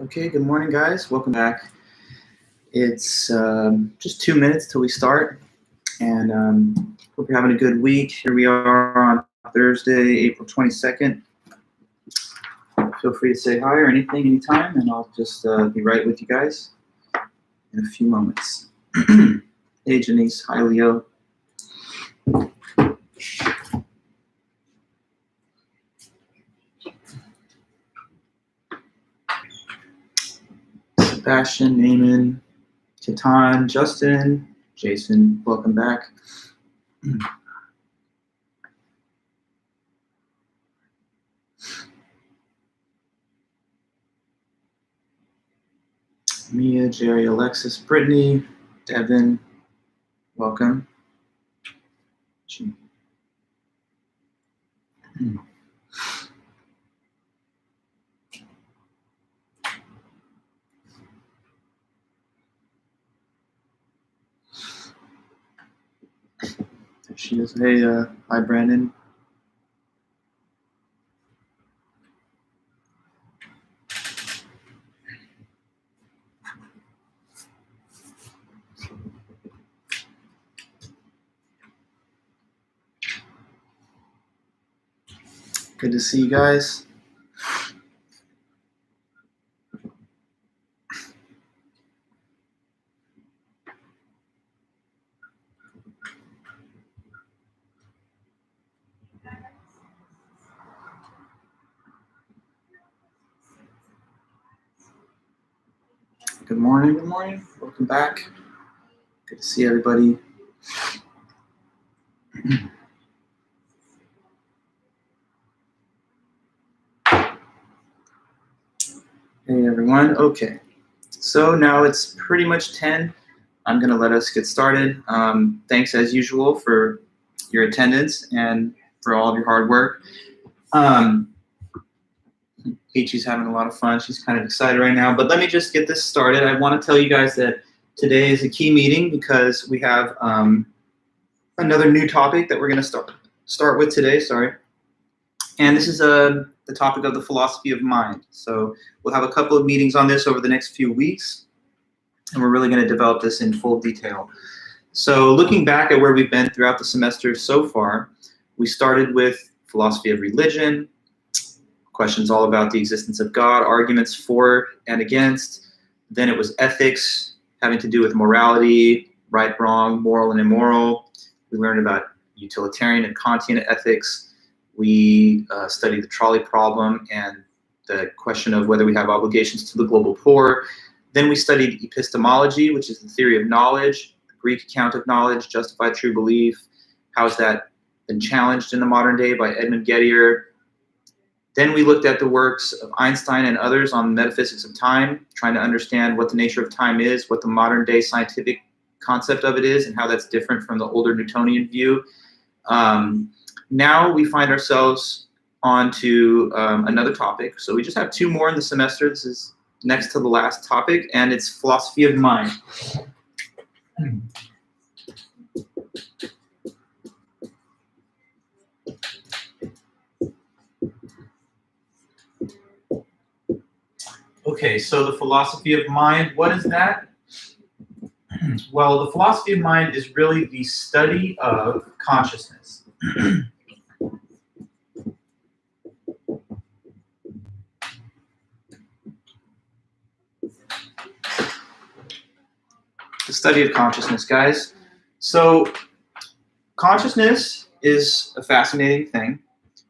Okay, good morning, guys. Welcome back. It's just 2 minutes till we start, and hope you're having a good week. Here we are on Thursday, April 22nd. Feel free to say hi or anything, anytime, and I'll just be right with you guys in a few moments. Hey, Janice. Hi, Leo. Sebastian, Naaman, Ketan, Justin, Jason, welcome back. Mia, Jerry, Alexis, Brittany, Devin, welcome. There she is. Hey, hi, Brandon. Good to see you guys. Good morning, good morning. Welcome back. Good to see everybody. Hey, everyone. Okay. So now it's pretty much 10. I'm going to let us get started. Thanks, as usual, for your attendance and for all of your hard work. Peachy's having a lot of fun. She's kind of excited right now. But let me just get this started. I want to tell you guys that today is a key meeting because we have another new topic that we're going to start with today. Sorry. And this is the topic of the philosophy of mind. So we'll have a couple of meetings on this over the next few weeks. And we're really going to develop this in full detail. So looking back at where we've been throughout the semester so far, we started with philosophy of religion, questions all about the existence of God, arguments for and against. Then it was ethics, having to do with morality, right, wrong, moral and immoral. We learned about utilitarian and Kantian ethics. We studied the trolley problem and the question of whether we have obligations to the global poor. Then we studied epistemology, which is the theory of knowledge, the Greek account of knowledge, justified true belief. How has that been challenged in the modern day by Edmund Gettier? Then we looked at the works of Einstein and others on metaphysics of time, trying to understand what the nature of time is, what the modern day scientific concept of it is, and how that's different from the older Newtonian view. Now we find ourselves on to another topic. So we just have 2 more in the semester. This is next to the last topic, and it's philosophy of mind. Okay, so the philosophy of mind, what is that? Well, the philosophy of mind is really the study of consciousness. The study of consciousness, guys. So consciousness is a fascinating thing.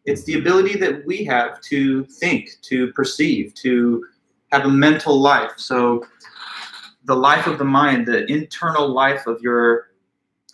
It's the ability that we have to think, to perceive, to have a mental life. So the life of the mind, the internal life of your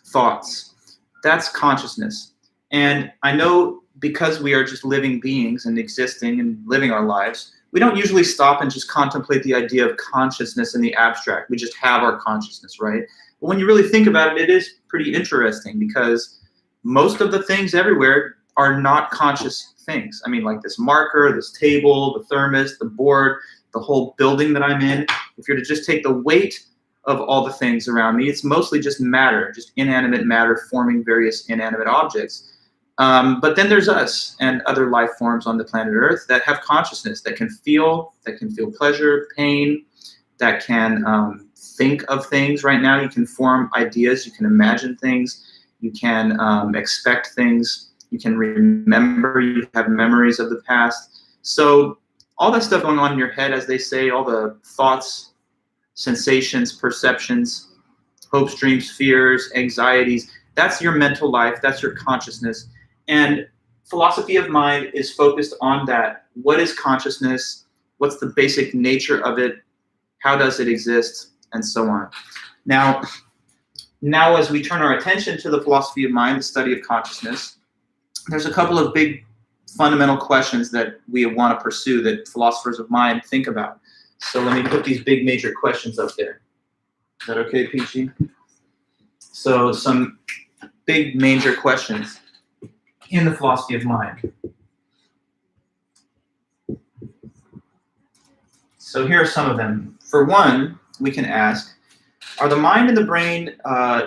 thoughts, that's consciousness. And I know because we are just living beings and existing and living our lives, we don't usually stop and just contemplate the idea of consciousness in the abstract. We just have our consciousness, right? But when you really think about it, it is pretty interesting because most of the things everywhere are not conscious things. I mean, like this marker, this table, the thermos, the board, the whole building that I'm in. If you're to just take the weight of all the things around me, it's mostly just matter, just inanimate matter forming various inanimate objects. But then there's us and other life forms on the planet Earth that have consciousness, that can feel pleasure, pain, that can think of things. Right now, you can form ideas, you can imagine things, you can expect things, you can remember, you have memories of the past. So all that stuff going on in your head, as they say, all the thoughts, sensations, perceptions, hopes, dreams, fears, anxieties, that's your mental life, that's your consciousness. And philosophy of mind is focused on that. What is consciousness? What's the basic nature of it? How does it exist? And so on. Now as we turn our attention to the philosophy of mind, the study of consciousness, there's a couple of big fundamental questions that we want to pursue that philosophers of mind think about. So let me put these big major questions up there. Is that okay, Peachy? So some big major questions in the philosophy of mind. So here are some of them. For one, we can ask, are the mind and the brain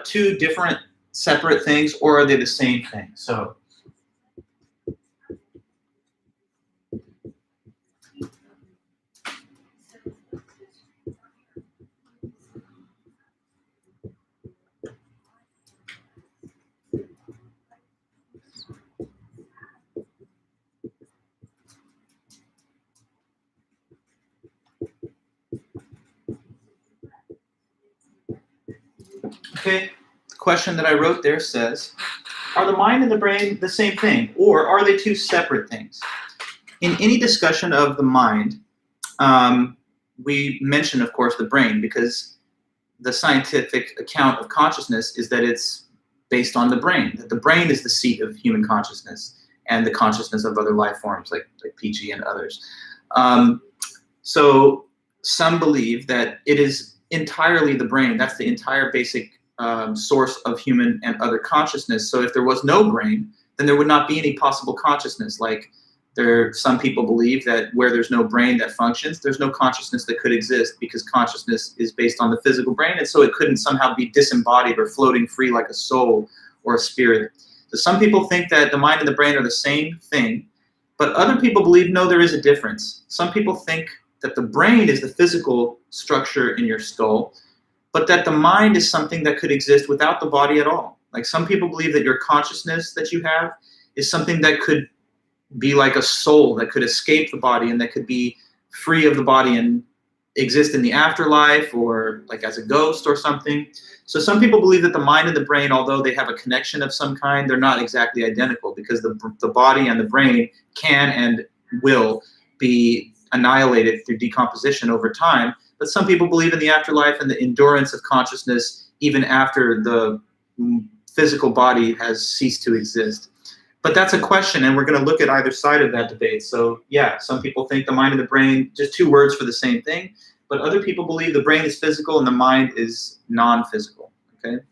two different separate things, or are they the same thing? So okay, the question that I wrote there says, are the mind and the brain the same thing, or are they two separate things? In any discussion of the mind, we mention, of course, the brain, because the scientific account of consciousness is that it's based on the brain, that the brain is the seat of human consciousness and the consciousness of other life forms like PG and others. So some believe that it is entirely the brain. That's the entire basic source of human and other consciousness. So if there was no brain, then there would not be any possible consciousness. Like some people believe that where there's no brain that functions, there's no consciousness that could exist, because consciousness is based on the physical brain, and so it couldn't somehow be disembodied or floating free like a soul or a spirit. So some people think that the mind and the brain are the same thing, but other people believe, no, there is a difference. Some people think that the brain is the physical structure in your skull, but that the mind is something that could exist without the body at all. Like some people believe that your consciousness that you have is something that could be like a soul that could escape the body and that could be free of the body and exist in the afterlife, or like as a ghost or something. So some people believe that the mind and the brain, although they have a connection of some kind, they're not exactly identical, because the body and the brain can and will be annihilated through decomposition over time. But some people believe in the afterlife and the endurance of consciousness even after the physical body has ceased to exist. But that's a question, and we're going to look at either side of that debate. So yeah, some people think the mind and the brain, just two words for the same thing, but other people believe the brain is physical and the mind is non-physical, okay?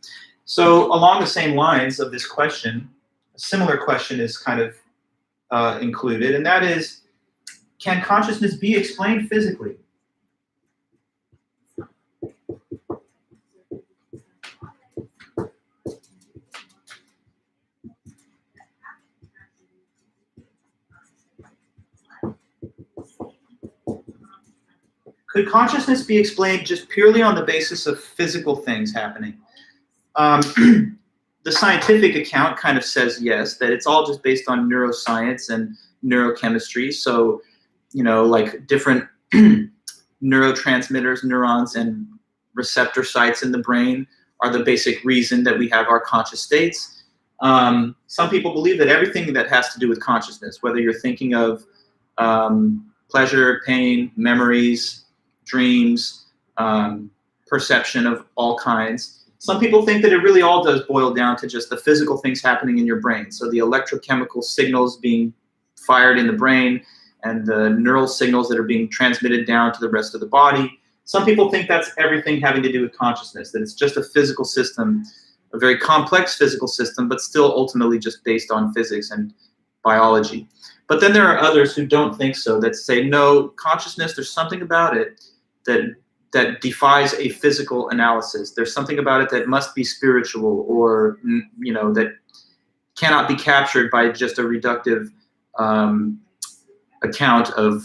So along the same lines of this question, a similar question is kind of included, and that is, can consciousness be explained physically? Could consciousness be explained just purely on the basis of physical things happening? The scientific account kind of says yes, that it's all just based on neuroscience and neurochemistry. So, you know, like different neurotransmitters, neurons, and receptor sites in the brain are the basic reason that we have our conscious states. Some people believe that everything that has to do with consciousness, whether you're thinking of pleasure, pain, memories, dreams, perception of all kinds. Some people think that it really all does boil down to just the physical things happening in your brain. So the electrochemical signals being fired in the brain and the neural signals that are being transmitted down to the rest of the body. Some people think that's everything having to do with consciousness, that it's just a physical system, a very complex physical system, but still ultimately just based on physics and biology. But then there are others who don't think so, that say, no, consciousness, there's something about it that defies a physical analysis. There's something about it that must be spiritual, or, you know, that cannot be captured by just a reductive account of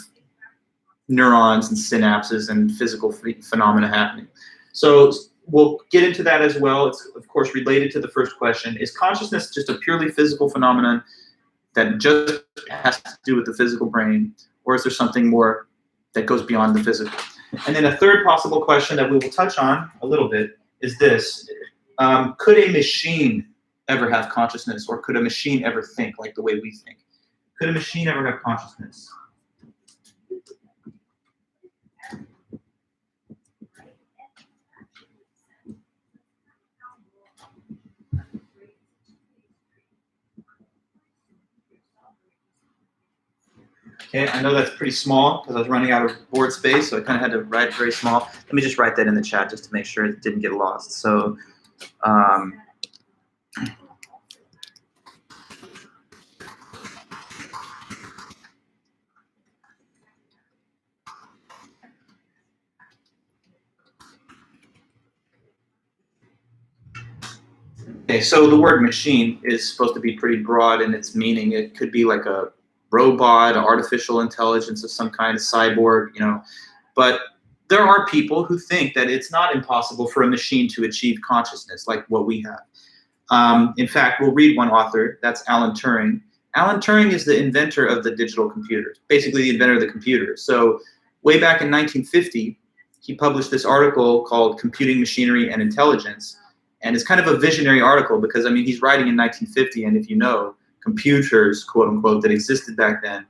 neurons and synapses and physical phenomena happening. So we'll get into that as well. It's, of course, related to the first question. Is consciousness just a purely physical phenomenon that just has to do with the physical brain, or is there something more that goes beyond the physical? And then a third possible question that we will touch on a little bit is this. Could a machine ever have consciousness, or could a machine ever think like the way we think? Could a machine ever have consciousness? Okay, I know that's pretty small because I was running out of board space, so I kind of had to write very small. Let me just write that in the chat just to make sure it didn't get lost. So, okay, so the word machine is supposed to be pretty broad in its meaning. It could be like a robot, artificial intelligence of some kind, cyborg, you know. But there are people who think that it's not impossible for a machine to achieve consciousness like what we have. In fact, we'll read one author, that's Alan Turing. Alan Turing is the inventor of the digital computer, basically the inventor of the computer. So way back in 1950, he published this article called Computing Machinery and Intelligence. And it's kind of a visionary article because, I mean, he's writing in 1950, and if you know, computers, quote unquote, that existed back then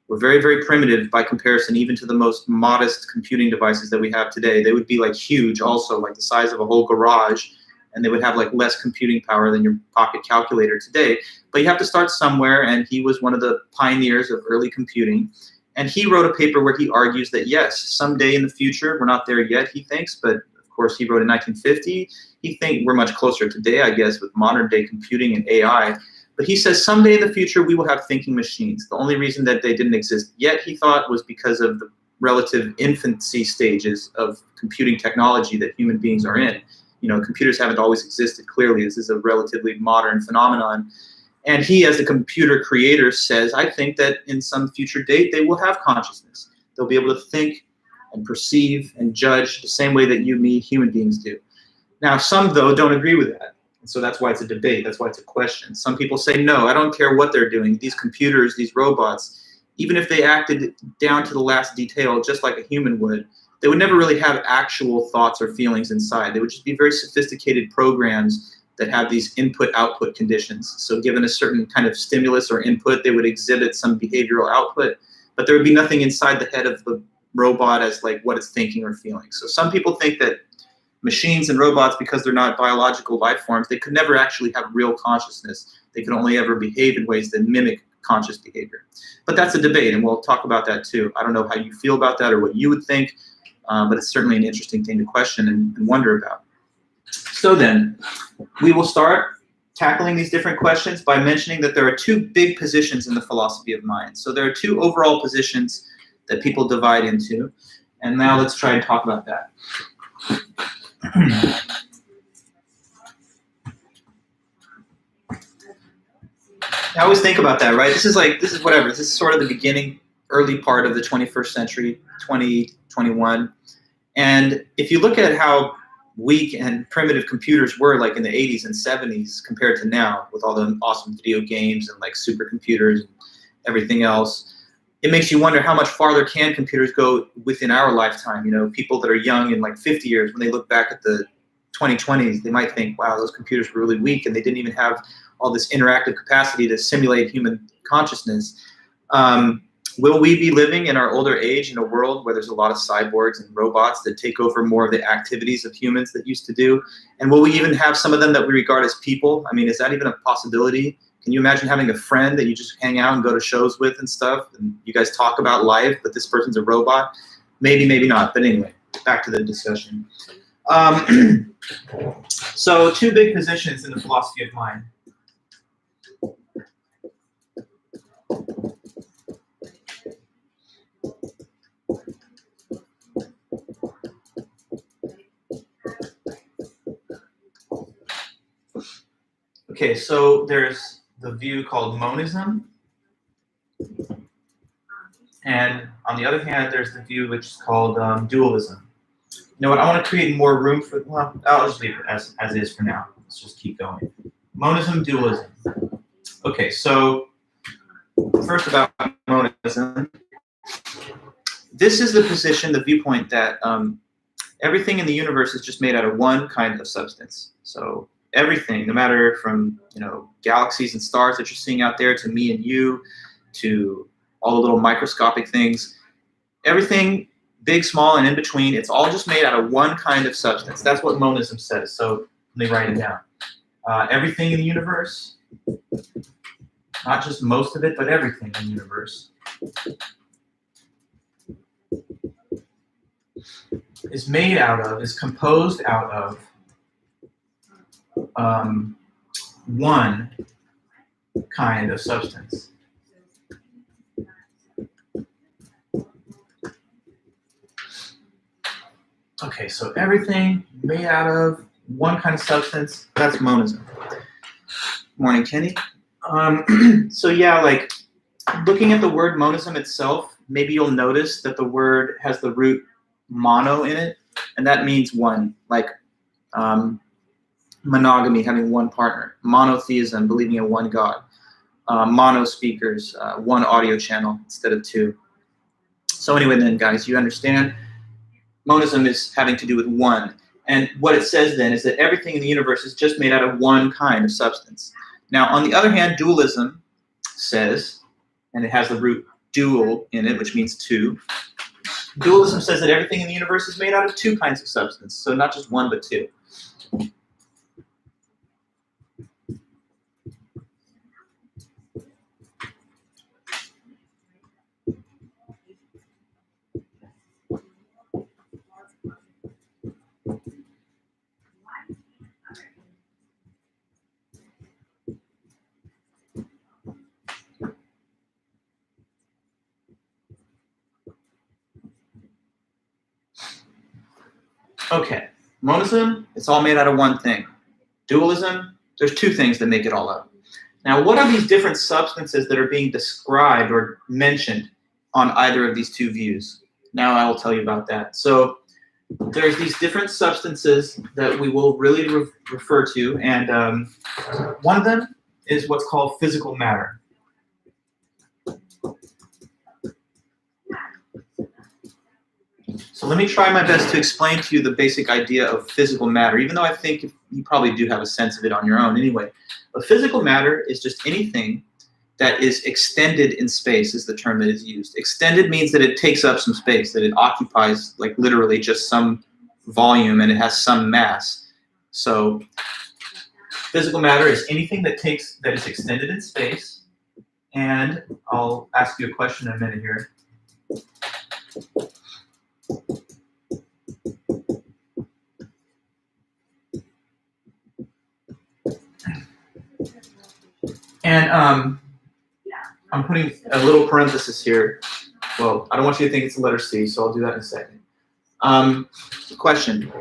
were very, very primitive by comparison even to the most modest computing devices that we have today. They would be like huge also, like the size of a whole garage, and they would have like less computing power than your pocket calculator today. But you have to start somewhere, and he was one of the pioneers of early computing. And he wrote a paper where he argues that yes, someday in the future, we're not there yet, he thinks, but of course he wrote in 1950, he thinks we're much closer today, I guess, with modern day computing and AI. But he says someday in the future, we will have thinking machines. The only reason that they didn't exist yet, he thought, was because of the relative infancy stages of computing technology that human beings are in. You know, computers haven't always existed, clearly. This is a relatively modern phenomenon. And he, as the computer creator, says, I think that in some future date, they will have consciousness. They'll be able to think and perceive and judge the same way that you, me, human beings do. Now, some, though, don't agree with that. And so that's why it's a debate. That's why it's a question. Some people say, no, I don't care what they're doing. These computers, these robots, even if they acted down to the last detail, just like a human would, they would never really have actual thoughts or feelings inside. They would just be very sophisticated programs that have these input-output conditions. So given a certain kind of stimulus or input, they would exhibit some behavioral output, but there would be nothing inside the head of the robot as like what it's thinking or feeling. So some people think that machines and robots, because they're not biological life forms, they could never actually have real consciousness. They could only ever behave in ways that mimic conscious behavior. But that's a debate, and we'll talk about that too. I don't know how you feel about that or what you would think, but it's certainly an interesting thing to question and wonder about. So then, we will start tackling these different questions by mentioning that there are two big positions in the philosophy of mind. So there are two overall positions that people divide into, and now let's try and talk about that. I always think about that, right? This is whatever. This is sort of the beginning, early part of the 21st century, 2021. And if you look at how weak and primitive computers were like in the 80s and 70s compared to now with all the awesome video games and like supercomputers and everything else, it makes you wonder how much farther can computers go within our lifetime. You know, people that are young in like 50 years, when they look back at the 2020s, they might think, wow, those computers were really weak and they didn't even have all this interactive capacity to simulate human consciousness. Will we be living in our older age in a world where there's a lot of cyborgs and robots that take over more of the activities of humans that used to do? And will we even have some of them that we regard as people? I mean, is that even a possibility? Can you imagine having a friend that you just hang out and go to shows with and stuff, and you guys talk about life, but this person's a robot? Maybe, maybe not. But anyway, back to the discussion. So two big positions in the philosophy of mind. Okay, so there's the view called monism. And on the other hand, there's the view which is called dualism. You know what? I want to create more room for, well, I'll just leave it as is for now. Let's just keep going. Monism, dualism. Okay, so first about monism. This is the position, the viewpoint that everything in the universe is just made out of one kind of substance. So everything, no matter from galaxies and stars that you're seeing out there to me and you, to all the little microscopic things, everything, big, small, and in between, it's all just made out of one kind of substance. That's what monism says. So let me write it down. Everything in the universe, not just most of it, but everything in the universe, is made out of, is composed out of one kind of substance. Okay, so everything made out of one kind of substance, that's monism. Morning, Kenny. So yeah, like looking at the word monism itself, maybe you'll notice that the word has the root mono in it, and that means one, like monogamy, having one partner, monotheism, believing in one God, mono speakers, one audio channel instead of two. So anyway then, guys, you understand monism is having to do with one. And what it says then is that everything in the universe is just made out of one kind of substance. Now, on the other hand, dualism says, and it has the root dual in it, which means two. Dualism says that everything in the universe is made out of two kinds of substance, so not just one, but two. Okay, monism, it's all made out of one thing. Dualism, there's two things that make it all up. Now, what are these different substances that are being described or mentioned on either of these two views? Now I will tell you about that. So there's these different substances that we will really refer to, and one of them is what's called physical matter. So let me try my best to explain to you the basic idea of physical matter, even though I think you probably do have a sense of it on your own anyway. But physical matter is just anything that is extended in space is the term that is used. Extended means that it takes up some space, that it occupies like literally just some volume and it has some mass. So physical matter is anything that is extended in space. And I'll ask you a question in a minute here. And I'm putting a little parenthesis here. Well, I don't want you to think it's the letter C, so I'll do that in a second. Question.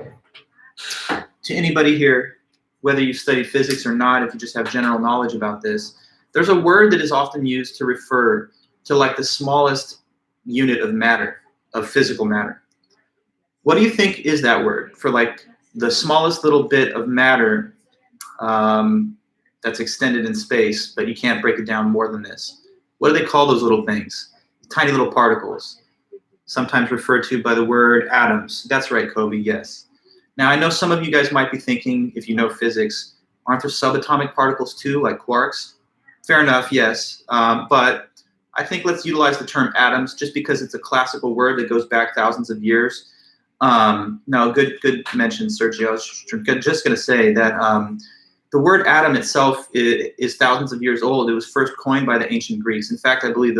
To anybody here, whether you've studied physics or not, if you just have general knowledge about this, there's a word that is often used to refer to like the smallest unit of matter, of physical matter. What do you think is that word for like the smallest little bit of matter that's extended in space, but you can't break it down more than this? What do they call those little things? Tiny little particles, sometimes referred to by the word atoms. That's right, Kobe, yes. Now, I know some of you guys might be thinking, if you know physics, aren't there subatomic particles too, like quarks? Fair enough, yes. But I think let's utilize the term atoms just because it's a classical word that goes back thousands of years. No, good mention, Sergio. I was just going to say that the word atom itself is thousands of years old. It was first coined by the ancient Greeks. In fact, I believe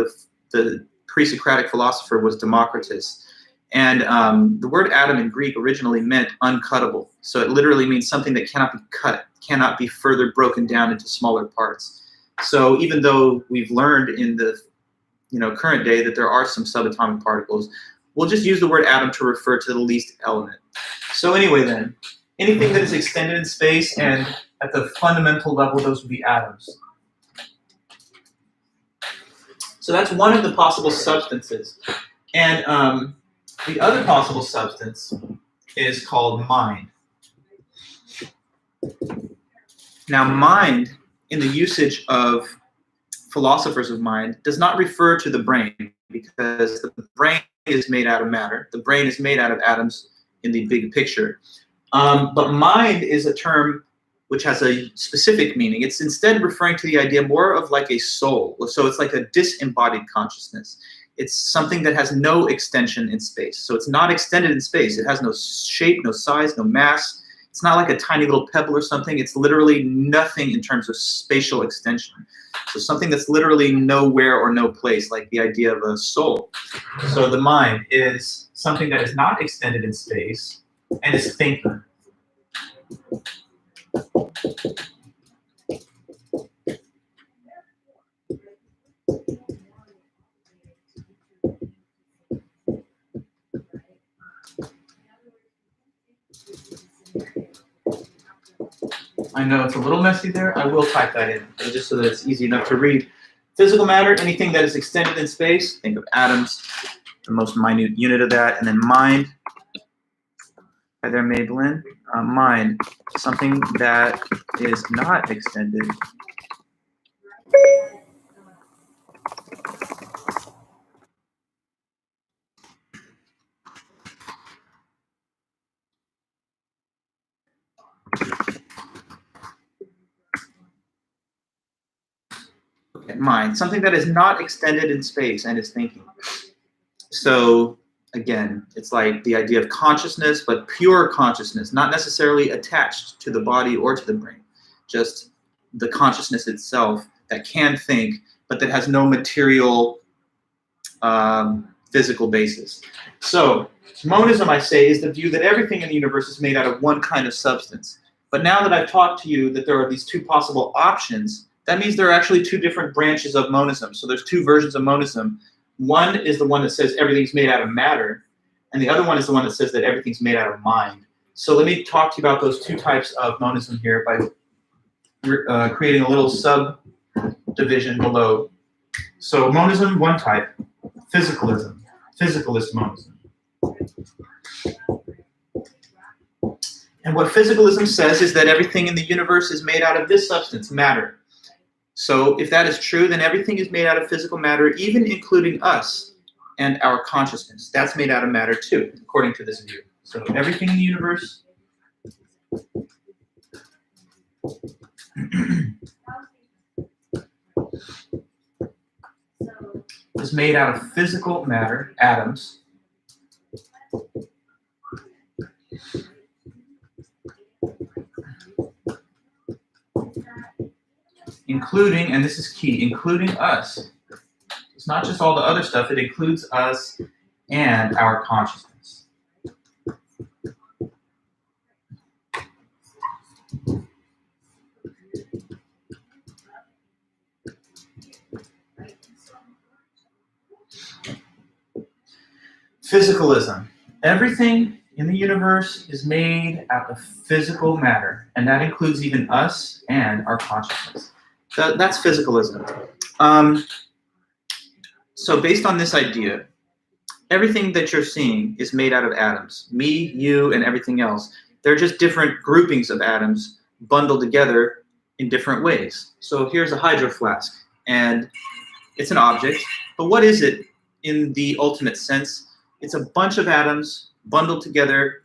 the pre-Socratic philosopher was Democritus. And the word atom in Greek originally meant uncuttable. So it literally means something that cannot be cut, cannot be further broken down into smaller parts. So even though we've learned in the current day that there are some subatomic particles, we'll just use the word atom to refer to the least element. So anyway then, anything that is extended in space and at the fundamental level, those would be atoms. So that's one of the possible substances. And the other possible substance is called mind. Now, mind, in the usage of philosophers of mind, does not refer to the brain, because the brain is made out of matter. The brain is made out of atoms in the big picture. But mind is a term which has a specific meaning. It's instead referring to the idea more of like a soul. So it's like a disembodied consciousness. It's something that has no extension in space. So it's not extended in space. It has no shape, no size, no mass. It's not like a tiny little pebble or something. It's literally nothing in terms of spatial extension. So something that's literally nowhere or no place, like the idea of a soul. So the mind is something that is not extended in space and is thinking. I know it's a little messy there. I will type that in, just so that it's easy enough to read. Physical matter, anything that is extended in space. Think of atoms, the most minute unit of that. And then mind. Hi there, Maybelline. Mind, something that is not extended. Mind, something that is not extended in space and is thinking. So again, it's like the idea of consciousness, but pure consciousness, not necessarily attached to the body or to the brain, just the consciousness itself that can think, but that has no material physical basis. So monism, I say, is the view that everything in the universe is made out of one kind of substance. But now that I've talked to you that there are these two possible options, that means there are actually two different branches of monism. So there's two versions of monism. One is the one that says everything's made out of matter, and the other one is the one that says that everything's made out of mind. So let me talk to you about those two types of monism here by creating a little subdivision below. So monism, one type, physicalism, physicalist monism. And what physicalism says is that everything in the universe is made out of this substance, matter. So if that is true, then everything is made out of physical matter, even including us and our consciousness. That's made out of matter too, according to this view. So everything in the universe is made out of physical matter, atoms, including, and this is key, including us. It's not just all the other stuff, it includes us and our consciousness. Physicalism. Everything in the universe is made out of physical matter, and that includes even us and our consciousness. That's physicalism. So based on this idea, everything that you're seeing is made out of atoms. Me, you, and everything else. They're just different groupings of atoms bundled together in different ways. So here's a hydro flask, and it's an object. But what is it in the ultimate sense? It's a bunch of atoms bundled together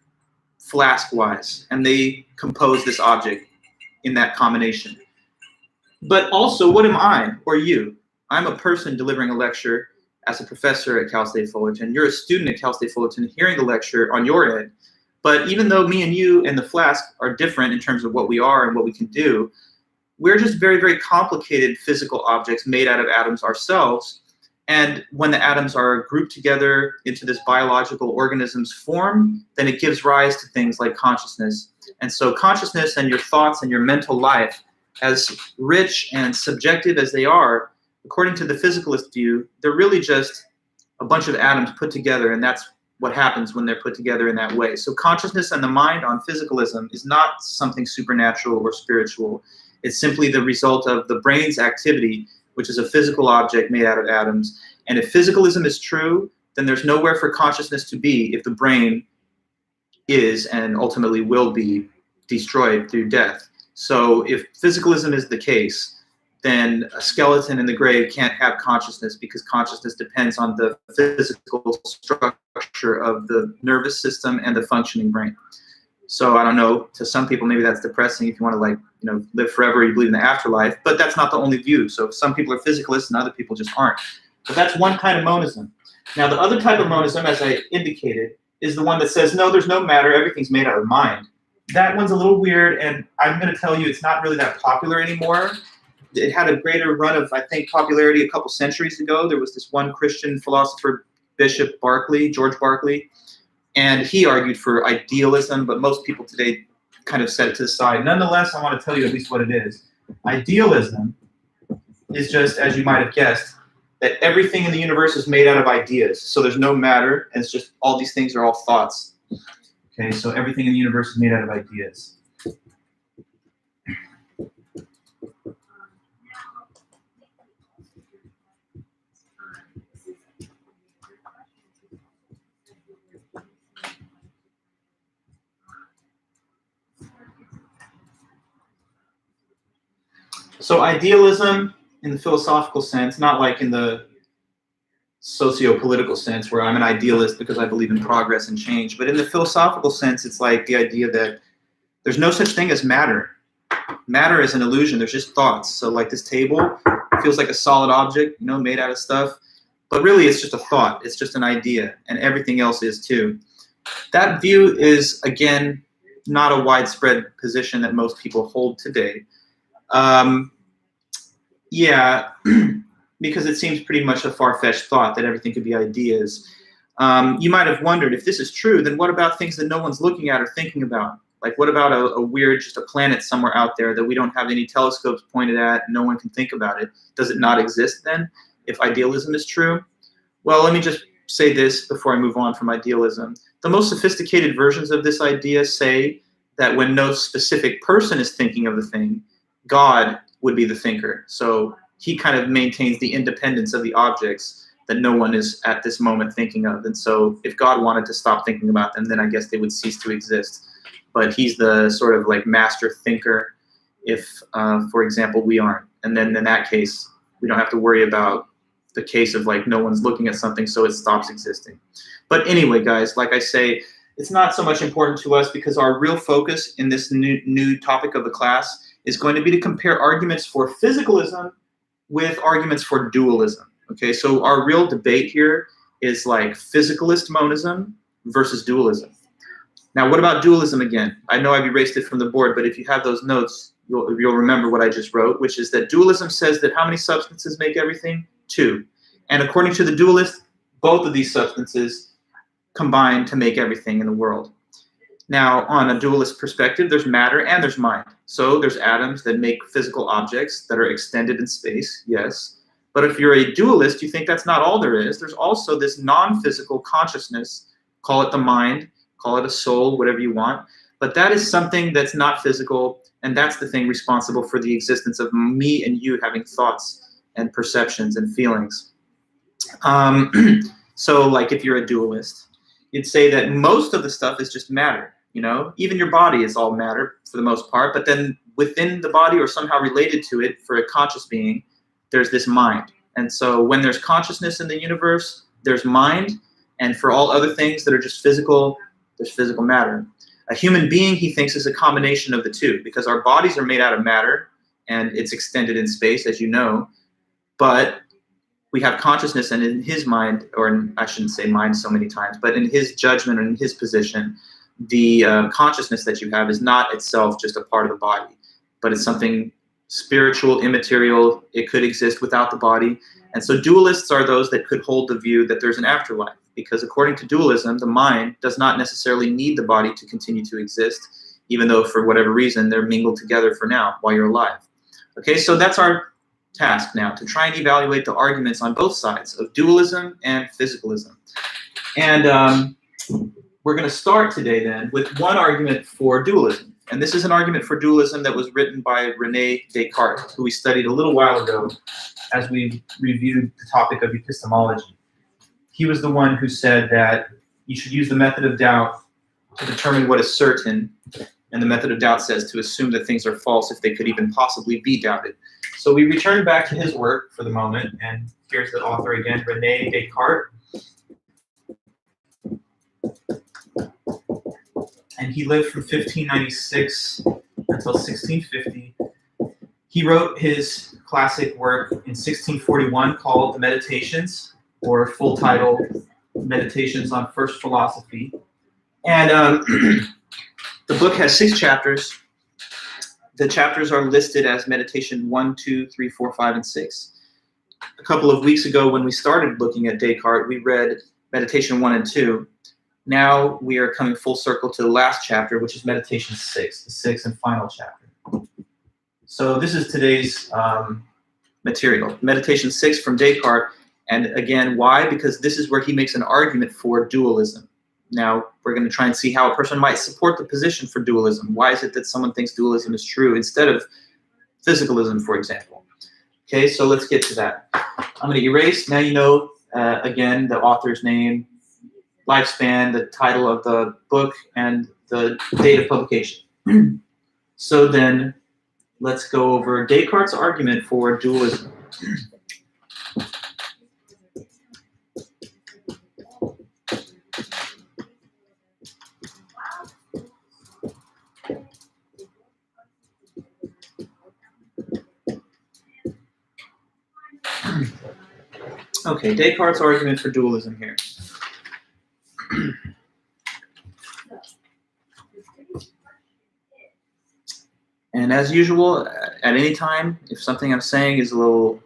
flask-wise, and they compose this object in that combination. But also, what am I or you? I'm a person delivering a lecture as a professor at Cal State Fullerton. You're a student at Cal State Fullerton hearing the lecture on your end. But even though me and you and the flask are different in terms of what we are and what we can do, we're just very, very complicated physical objects made out of atoms ourselves. And when the atoms are grouped together into this biological organism's form, then it gives rise to things like consciousness. And so consciousness and your thoughts and your mental life, as rich and subjective as they are, according to the physicalist view, they're really just a bunch of atoms put together, and that's what happens when they're put together in that way. So consciousness and the mind on physicalism is not something supernatural or spiritual. It's simply the result of the brain's activity, which is a physical object made out of atoms. And if physicalism is true, then there's nowhere for consciousness to be if the brain is and ultimately will be destroyed through death. So if physicalism is the case, then a skeleton in the grave can't have consciousness, because consciousness depends on the physical structure of the nervous system and the functioning brain. So I don't know, to some people maybe that's depressing if you want to, like, you know, live forever, you believe in the afterlife, but that's not the only view. So some people are physicalists and other people just aren't. But that's one kind of monism. Now the other type of monism, as I indicated, is the one that says, no, there's no matter, everything's made out of mind. That one's a little weird, and I'm going to tell you it's not really that popular anymore. It had a greater run of, I think, popularity a couple centuries ago. There was this one Christian philosopher, Bishop Berkeley, George Berkeley, and he argued for idealism, but most people today kind of set it to the side. Nonetheless, I want to tell you at least what it is. Idealism is just, as you might have guessed, that everything in the universe is made out of ideas. So there's no matter, and it's just all these things are all thoughts. Okay, so everything in the universe is made out of ideas. So idealism in the philosophical sense, not like in the socio-political sense where I'm an idealist because I believe in progress and change, but in the philosophical sense, it's like the idea that there's no such thing as matter. Matter is an illusion. There's just thoughts. So like this table feels like a solid object, you know, made out of stuff, but really it's just a thought. It's just an idea, and everything else is too. That view is, again, not a widespread position that most people hold today. Yeah, because it seems pretty much a far-fetched thought that everything could be ideas. You might have wondered, if this is true, then what about things that no one's looking at or thinking about? Like, what about a weird, just a planet somewhere out there that we don't have any telescopes pointed at, and no one can think about it? Does it not exist then, if idealism is true? Well, let me just say this before I move on from idealism. The most sophisticated versions of this idea say that when no specific person is thinking of the thing, God would be the thinker. So he kind of maintains the independence of the objects that no one is at this moment thinking of. And so if God wanted to stop thinking about them, then I guess they would cease to exist. But he's the sort of like master thinker if, for example, we aren't. And then in that case, we don't have to worry about the case of like no one's looking at something, so it stops existing. But anyway, guys, like I say, it's not so much important to us because our real focus in this new topic of the class is going to be to compare arguments for physicalism with arguments for dualism. Okay, so our real debate here is like physicalist monism versus dualism. Now, what about dualism again? I know I've erased it from the board, but if you have those notes, you'll remember what I just wrote, which is that dualism says that how many substances make everything? 2. And according to the dualist, both of these substances combine to make everything in the world. Now, on a dualist perspective, there's matter and there's mind. So there's atoms that make physical objects that are extended in space, yes. But if you're a dualist, you think that's not all there is. There's also this non-physical consciousness, call it the mind, call it a soul, whatever you want. But that is something that's not physical, and that's the thing responsible for the existence of me and you having thoughts and perceptions and feelings. So like if you're a dualist, you'd say that most of the stuff is just matter. You know, even your body is all matter for the most part, but then within the body or somehow related to it for a conscious being, there's this mind. And so when there's consciousness in the universe, there's mind, and for all other things that are just physical, there's physical matter. A human being, he thinks, is a combination of the two, because our bodies are made out of matter and it's extended in space, as you know, but we have consciousness, and in his mind, or I shouldn't say mind so many times, but in his judgment or in his position, the consciousness that you have is not itself just a part of the body, but it's something spiritual, immaterial. It could exist without the body. And so dualists are those that could hold the view that there's an afterlife, because according to dualism, the mind does not necessarily need the body to continue to exist, even though for whatever reason they're mingled together for now while you're alive. Okay, so that's our task now, to try and evaluate the arguments on both sides of dualism and physicalism. And we're going to start today then with one argument for dualism. And this is an argument for dualism that was written by René Descartes, who we studied a little while ago as we reviewed the topic of epistemology. He was the one who said that you should use the method of doubt to determine what is certain, and the method of doubt says to assume that things are false if they could even possibly be doubted. So we return back to his work for the moment, and here's the author again, René Descartes. And he lived from 1596 until 1650. He wrote his classic work in 1641 called The Meditations, or full title, Meditations on First Philosophy. And the book has 6 chapters. The chapters are listed as Meditation 1, 2, 3, 4, 5, and 6. A couple of weeks ago when we started looking at Descartes, we read Meditation 1 and 2. Now we are coming full circle to the last chapter, which is Meditation 6, the 6th and final chapter. So this is today's material, Meditation 6 from Descartes. And again, why? Because this is where he makes an argument for dualism. Now, we're going to try and see how a person might support the position for dualism. Why is it that someone thinks dualism is true instead of physicalism, for example? Okay, so let's get to that. I'm going to erase. Now you know, again, the author's name, lifespan, the title of the book, and the date of publication. So then, let's go over Descartes' argument for dualism. Okay, Descartes' argument for dualism here. And as usual, at any time, if something I'm saying is a little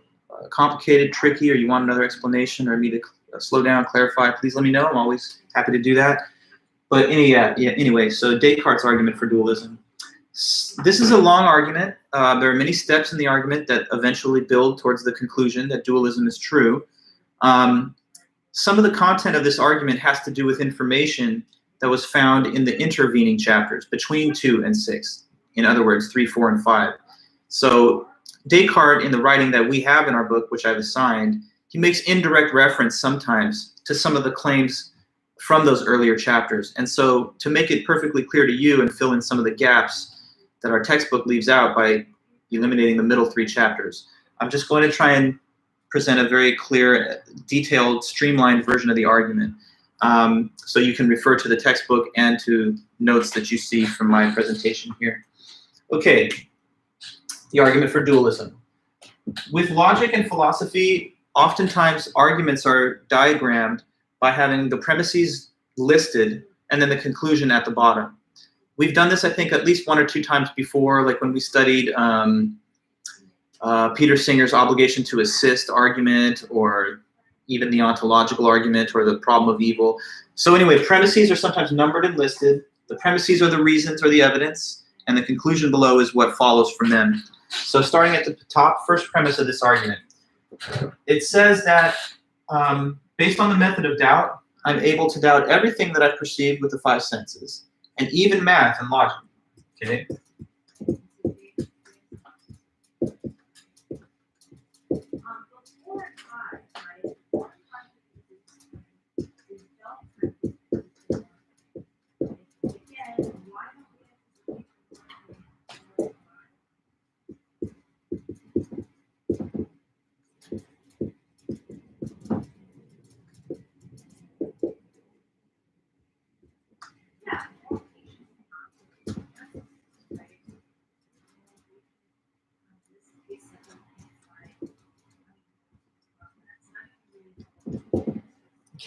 complicated, tricky, or you want another explanation or me to slow down, clarify, please let me know. I'm always happy to do that. But anyway, so Descartes' argument for dualism. This is a long argument. There are many steps in the argument that eventually build towards the conclusion that dualism is true. Some of the content of this argument has to do with information that was found in the intervening chapters between 2 and 6. In other words, 3, 4, and 5. So Descartes, in the writing that we have in our book, which I've assigned, he makes indirect reference sometimes to some of the claims from those earlier chapters. And so to make it perfectly clear to you and fill in some of the gaps that our textbook leaves out by eliminating the middle 3 chapters, I'm just going to try and present a very clear, detailed, streamlined version of the argument. So you can refer to the textbook and to notes that you see from my presentation here. Okay, the argument for dualism. With logic and philosophy, oftentimes arguments are diagrammed by having the premises listed and then the conclusion at the bottom. We've done this, I think, at least 1 or 2 times before, like when we studied Peter Singer's obligation to assist argument, or even the ontological argument, or the problem of evil. So anyway, premises are sometimes numbered and listed. The premises are the reasons or the evidence, and the conclusion below is what follows from them. So starting at the top, first premise of this argument. It says that based on the method of doubt, I'm able to doubt everything that I've perceived with the 5 senses, and even math and logic. Okay?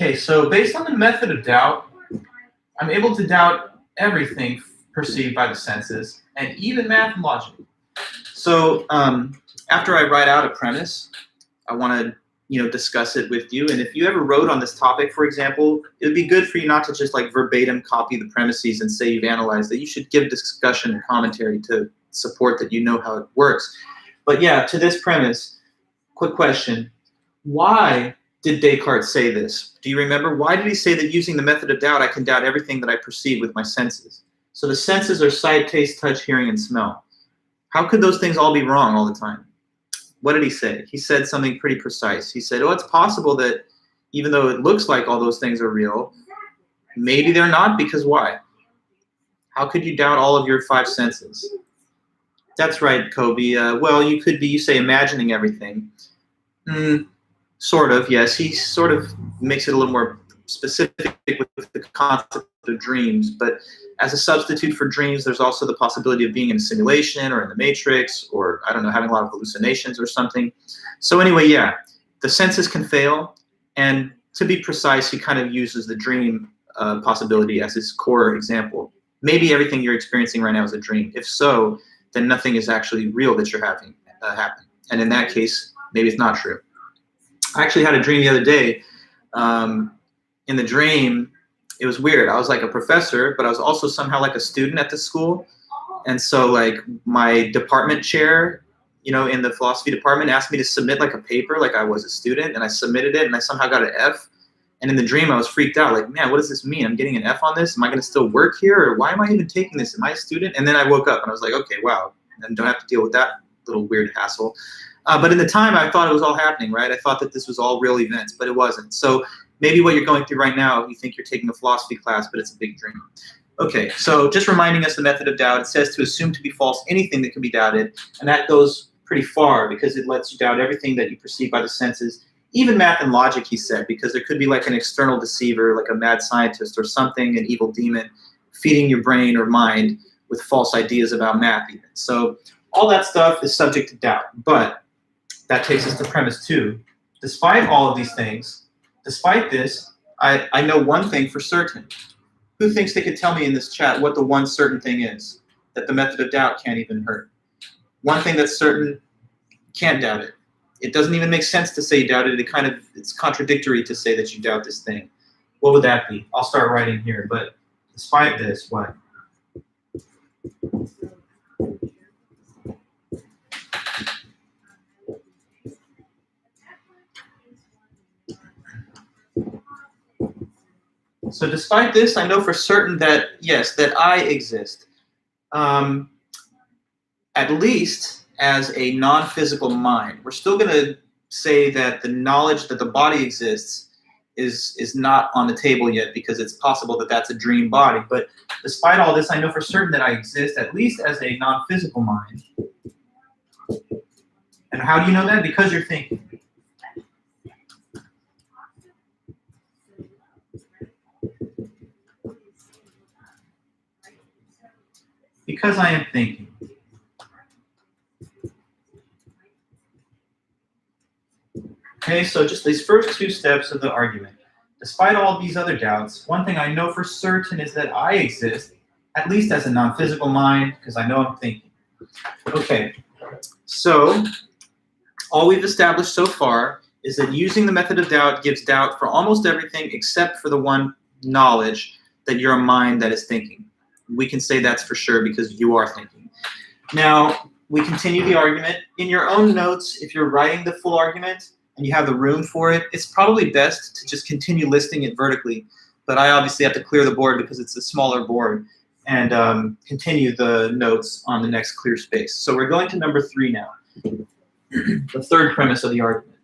Okay, so based on the method of doubt, I'm able to doubt everything perceived by the senses, and even math and logic. So after I write out a premise, I want to discuss it with you. And if you ever wrote on this topic, for example, it would be good for you not to just like verbatim copy the premises and say you've analyzed it. You should give discussion and commentary to support that you know how it works. But yeah, to this premise, quick question. Why did Descartes say this? Do you remember? Why did he say that using the method of doubt, I can doubt everything that I perceive with my senses? So the senses are sight, taste, touch, hearing, and smell. How could those things all be wrong all the time? What did he say? He said something pretty precise. He said, oh, it's possible that even though it looks like all those things are real, maybe they're not, because why? How could you doubt all of your five senses? That's right, Kobe. Well, you could be, you say, imagining everything. Sort of, yes. He sort of makes it a little more specific with the concept of dreams. But as a substitute for dreams, there's also the possibility of being in a simulation or in the Matrix or, I don't know, having a lot of hallucinations or something. So anyway, yeah, the senses can fail. And to be precise, he kind of uses the dream possibility as his core example. Maybe everything you're experiencing right now is a dream. If so, then nothing is actually real that you're having happen. And in that case, maybe it's not true. I actually had a dream the other day. In the dream, it was weird. I was like a professor, but I was also somehow like a student at the school. And so like my department chair, you know, in the philosophy department asked me to submit like a paper like I was a student, and I submitted it and I somehow got an F. And in the dream, I was freaked out, like, man, what does this mean? I'm getting an F on this? Am I going to still work here? Or why am I even taking this? Am I a student? And then I woke up and I was like, okay, wow. And don't have to deal with that little weird hassle. But in the time, I thought it was all happening, right? I thought that this was all real events, but it wasn't. So maybe what you're going through right now, you think you're taking a philosophy class, but it's a big dream. Okay, so just reminding us the method of doubt. It says to assume to be false anything that can be doubted. And that goes pretty far because it lets you doubt everything that you perceive by the senses. Even math and logic, he said, because there could be like an external deceiver, like a mad scientist or something, an evil demon, feeding your brain or mind with false ideas about math even. So all that stuff is subject to doubt. But that takes us to premise 2. Despite all of these things, despite this, I know one thing for certain. Who thinks they could tell me in this chat what the one certain thing is that the method of doubt can't even hurt? One thing that's certain, can't doubt it. It doesn't even make sense to say you doubt it. It's contradictory to say that you doubt this thing. What would that be? I'll start writing here. But despite this, what? So despite this, I know for certain that, yes, that I exist. At least as a non-physical mind. We're still going to say that the knowledge that the body exists is not on the table yet because it's possible that that's a dream body. But despite all this, I know for certain that I exist, at least as a non-physical mind. And how do you know that? Because you're thinking. Because I am thinking. Okay, so just these first 2 steps of the argument. Despite all of these other doubts, one thing I know for certain is that I exist, at least as a non-physical mind, because I know I'm thinking. Okay, so all we've established so far is that using the method of doubt gives doubt for almost everything except for the one knowledge that you're a mind that is thinking. We can say that's for sure because you are thinking. Now, we continue the argument. In your own notes, if you're writing the full argument, and you have the room for it, it's probably best to just continue listing it vertically. But I obviously have to clear the board because it's a smaller board and continue the notes on the next clear space. So we're going to number 3 now, the third premise of the argument.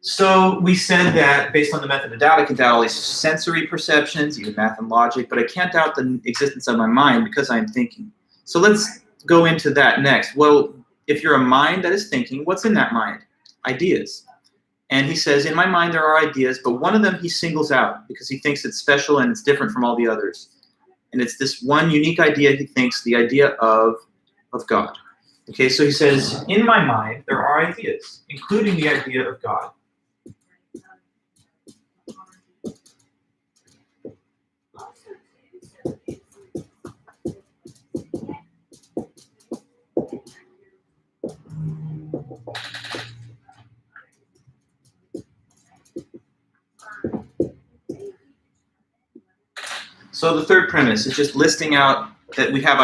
So we said that based on the method of doubt, I can doubt all these sensory perceptions, even math and logic, but I can't doubt the existence of my mind because I'm thinking. So let's go into that next. Well, if you're a mind that is thinking, what's in that mind? Ideas. And he says, in my mind there are ideas, but one of them he singles out because he thinks it's special and it's different from all the others. And it's this one unique idea he thinks, the idea of God. Okay, so he says, in my mind there are ideas, including the idea of God. So the third premise is just listing out that we have,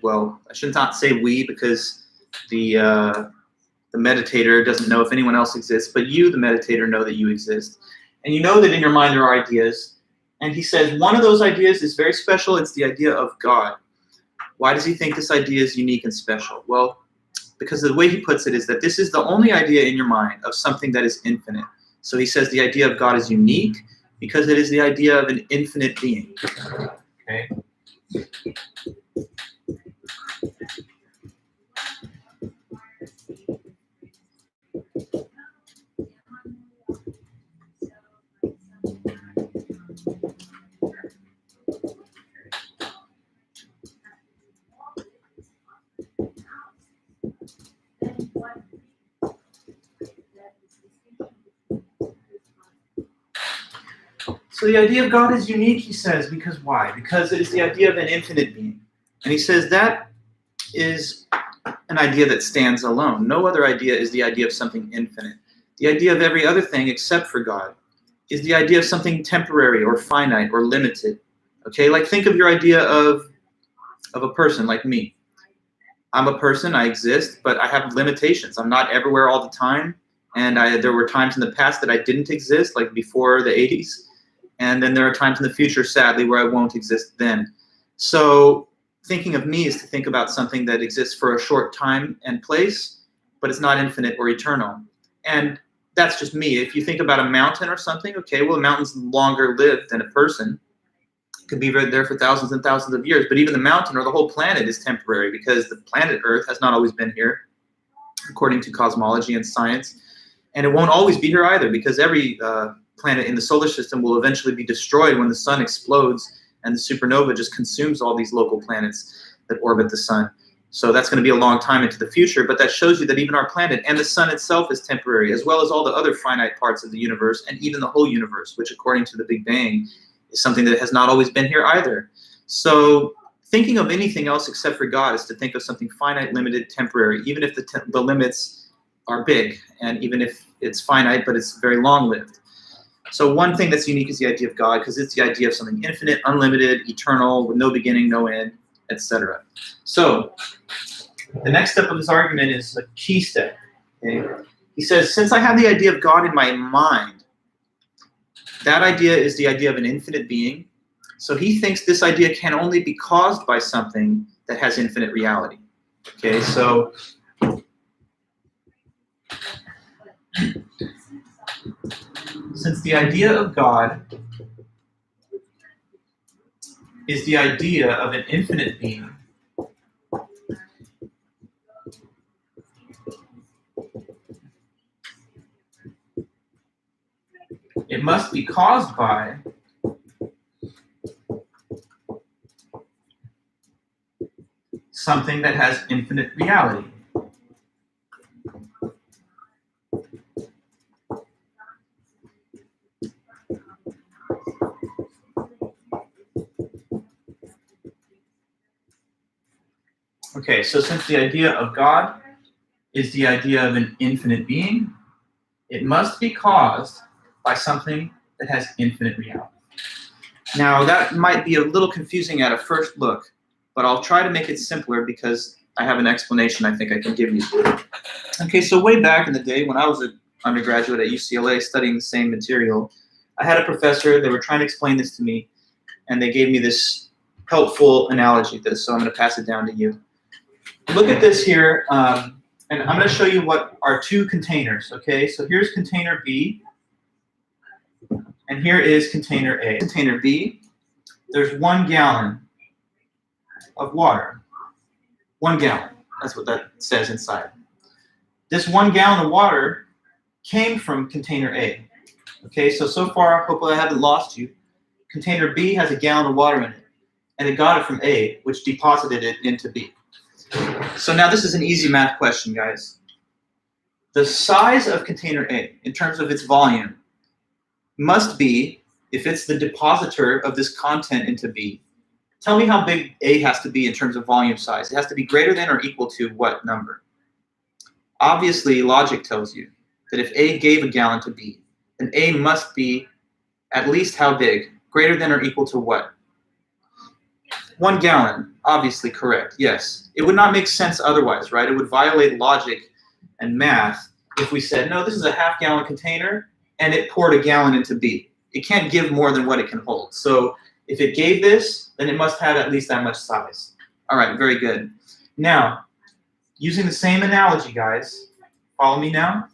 well, I should not say we, because the meditator doesn't know if anyone else exists, but you, the meditator, know that you exist. And you know that in your mind there are ideas. And he says one of those ideas is very special. It's the idea of God. Why does he think this idea is unique and special? Well, because the way he puts it is that this is the only idea in your mind of something that is infinite. So he says the idea of God is unique because it is the idea of an infinite being. Okay. So the idea of God is unique, he says, because why? Because it is the idea of an infinite being. And he says that is an idea that stands alone. No other idea is the idea of something infinite. The idea of every other thing except for God is the idea of something temporary or finite or limited. Okay, like think of your idea of a person like me. I'm a person, I exist, but I have limitations. I'm not everywhere all the time. And there were times in the past that I didn't exist, like before the 80s. And then there are times in the future, sadly, where I won't exist then. So thinking of me is to think about something that exists for a short time and place, but it's not infinite or eternal. And that's just me. If you think about a mountain or something, okay, well, a mountain's longer lived than a person. It could be there for thousands and thousands of years. But even the mountain or the whole planet is temporary because the planet Earth has not always been here, according to cosmology and science. And it won't always be here either because every planet in the solar system will eventually be destroyed when the sun explodes and the supernova just consumes all these local planets that orbit the sun. So that's going to be a long time into the future, but that shows you that even our planet and the sun itself is temporary, as well as all the other finite parts of the universe and even the whole universe, which according to the Big Bang is something that has not always been here either. So thinking of anything else except for God is to think of something finite, limited, temporary, even if the limits are big, and even if it's finite, but it's very long-lived. So one thing that's unique is the idea of God, because it's the idea of something infinite, unlimited, eternal, with no beginning, no end, etc. So the next step of his argument is a key step. Okay? He says, since I have the idea of God in my mind, that idea is the idea of an infinite being. So he thinks this idea can only be caused by something that has infinite reality. Okay, so since the idea of God is the idea of an infinite being, it must be caused by something that has infinite reality. Okay, so since the idea of God is the idea of an infinite being, it must be caused by something that has infinite reality. Now, that might be a little confusing at a first look, but I'll try to make it simpler because I have an explanation I think I can give you. Okay, so way back in the day when I was an undergraduate at UCLA studying the same material, I had a professor, they were trying to explain this to me, and they gave me this helpful analogy, so I'm going to pass it down to you. Look at this here, and I'm going to show you what are two containers, okay? So here's container B, and here is container A. Container B, there's 1 gallon of water. 1 gallon, that's what that says inside. This 1 gallon of water came from container A. Okay, so far, hopefully I haven't lost you. Container B has 1 gallon of water in it, and it got it from A, which deposited it into B. So now this is an easy math question, guys. The size of container A, in terms of its volume, must be, if it's the depositor of this content into B, tell me how big A has to be in terms of volume size. It has to be greater than or equal to what number? Obviously, logic tells you that if A gave 1 gallon to B, then A must be at least how big? Greater than or equal to what? 1 gallon, obviously correct, yes. It would not make sense otherwise, right? It would violate logic and math if we said, no, this is a half-gallon container, and it poured a gallon into B. It can't give more than what it can hold. So if it gave this, then it must have at least that much size. All right, very good. Now, using the same analogy, guys, follow me now.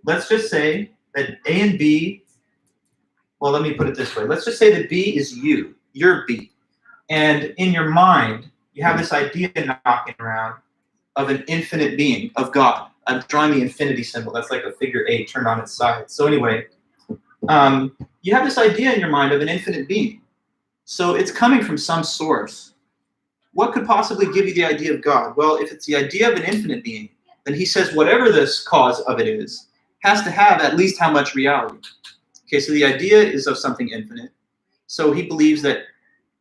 Let's just say that A and B, well, let me put it this way. Let's just say that B is you. You're B. And in your mind, you have this idea knocking around of an infinite being, of God. I'm drawing the infinity symbol. That's like a figure 8 turned on its side. So anyway, you have this idea in your mind of an infinite being. So it's coming from some source. What could possibly give you the idea of God? Well, if it's the idea of an infinite being, then he says whatever this cause of it is, has to have at least how much reality. Okay, so the idea is of something infinite. So he believes that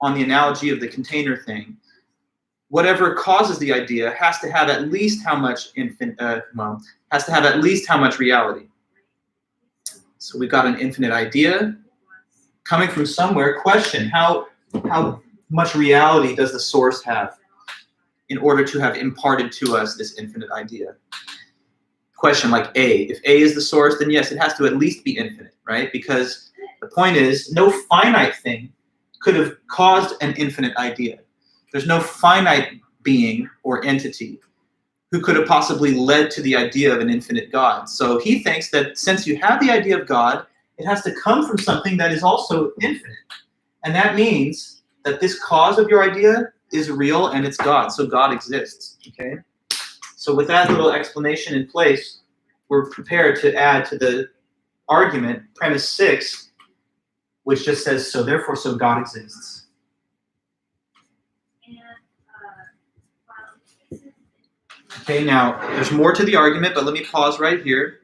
on the analogy of the container thing, whatever causes the idea has to have at least how much has to have at least how much reality. So we've got an infinite idea coming from somewhere. Question: how much reality does the source have in order to have imparted to us this infinite idea? Question like A. If A is the source, then yes, it has to at least be infinite, right? Because the point is, no finite thing could have caused an infinite idea. There's no finite being or entity who could have possibly led to the idea of an infinite God. So he thinks that since you have the idea of God, it has to come from something that is also infinite. And that means that this cause of your idea is real and it's God. So God exists. Okay? So with that little explanation in place, we're prepared to add to the argument, premise 6, which just says, so therefore, so God exists. Okay, now, there's more to the argument, but let me pause right here.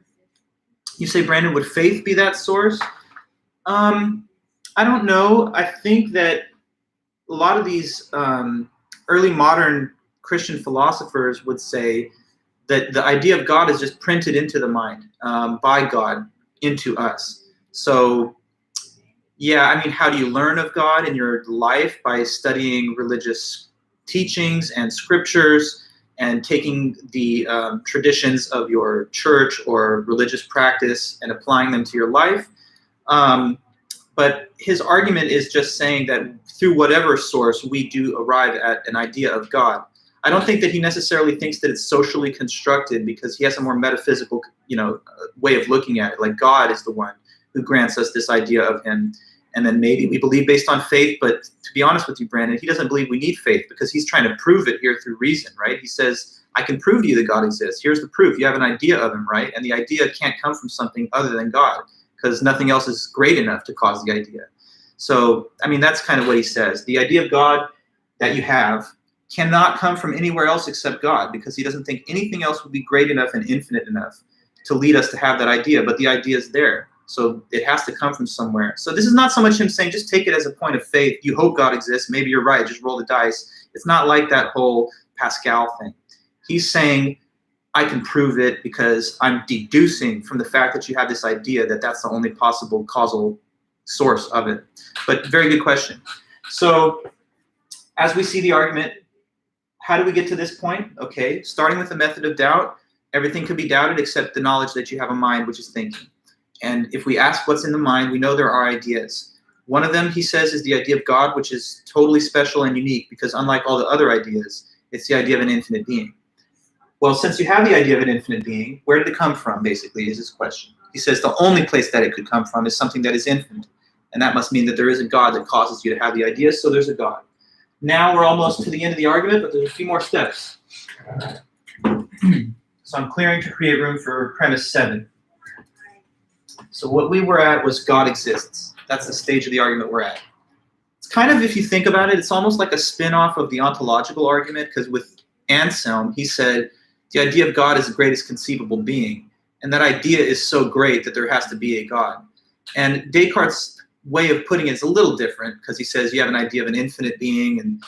You say, Brandon, would faith be that source? I don't know. I think that a lot of these early modern Christian philosophers would say that the idea of God is just printed into the mind by God into us. So, yeah, I mean, how do you learn of God in your life? By studying religious teachings and scriptures and taking the traditions of your church or religious practice and applying them to your life. But his argument is just saying that through whatever source we do arrive at an idea of God. I don't think that he necessarily thinks that it's socially constructed, because he has a more metaphysical, way of looking at it. Like God is the one who grants us this idea of him. And then maybe we believe based on faith, but to be honest with you, Brandon, he doesn't believe we need faith, because he's trying to prove it here through reason, right? He says, I can prove to you that God exists. Here's the proof. You have an idea of him, right? And the idea can't come from something other than God, because nothing else is great enough to cause the idea. So, I mean, that's kind of what he says. The idea of God that you have cannot come from anywhere else except God, because he doesn't think anything else would be great enough and infinite enough to lead us to have that idea. But the idea is there. So it has to come from somewhere. So this is not so much him saying, just take it as a point of faith. You hope God exists. Maybe you're right. Just roll the dice. It's not like that whole Pascal thing. He's saying, I can prove it because I'm deducing from the fact that you have this idea that that's the only possible causal source of it. But very good question. So as we see the argument, how do we get to this point? Okay, starting with the method of doubt, everything can be doubted except the knowledge that you have a mind, which is thinking. And if we ask what's in the mind, we know there are ideas. One of them, he says, is the idea of God, which is totally special and unique, because unlike all the other ideas, it's the idea of an infinite being. Well, since you have the idea of an infinite being, where did it come from, basically, is his question. He says the only place that it could come from is something that is infinite. And that must mean that there is a God that causes you to have the idea, so there's a God. Now we're almost to the end of the argument, but there's a few more steps. So I'm clearing to create room for premise 7. So what we were at was God exists. That's the stage of the argument we're at. It's kind of, if you think about it, it's almost like a spin-off of the ontological argument, because with Anselm, he said the idea of God is the greatest conceivable being. And that idea is so great that there has to be a God. And Descartes' way of putting it is a little different, because he says you have an idea of an infinite being, and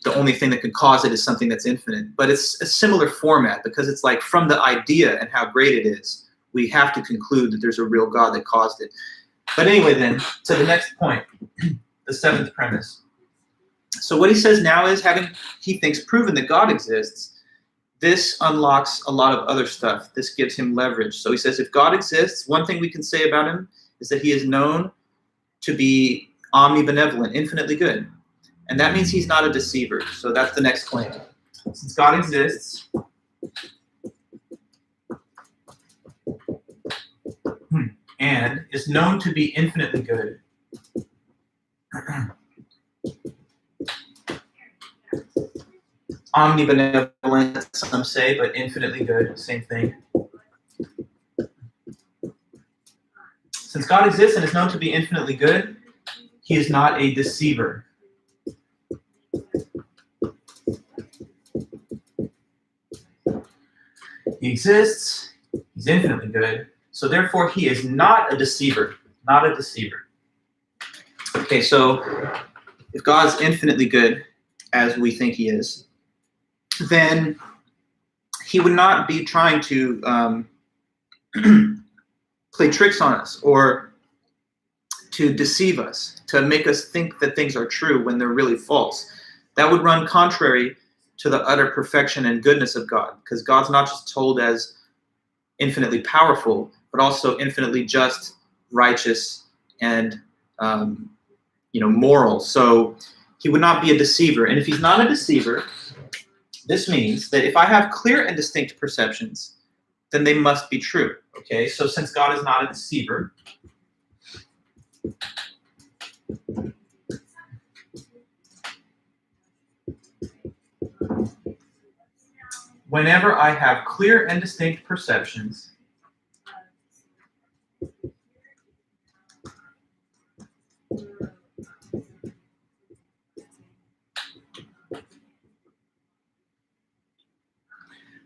the only thing that can cause it is something that's infinite. But it's a similar format, because it's like from the idea and how great it is, we have to conclude that there's a real God that caused it. But anyway, then, to the next point, the 7th premise. So what he says now is, having, he thinks, proven that God exists, this unlocks a lot of other stuff. This gives him leverage. So he says, if God exists, one thing we can say about him is that he is known to be omnibenevolent, infinitely good. And that means he's not a deceiver. So that's the next claim. Since God exists, and is known to be infinitely good, omnibenevolent, some say, but infinitely good, same thing. Since God exists and is known to be infinitely good, he is not a deceiver. He exists, he's infinitely good, so therefore he is not a deceiver, not a deceiver. Okay, so if God's infinitely good, as we think he is, then he would not be trying to play tricks on us or to deceive us, to make us think that things are true when they're really false. That would run contrary to the utter perfection and goodness of God, because God's not just told as infinitely powerful, but also infinitely just, righteous, and moral. So he would not be a deceiver. And if he's not a deceiver, this means that if I have clear and distinct perceptions, then they must be true. Okay, so since God is not a deceiver, whenever I have clear and distinct perceptions,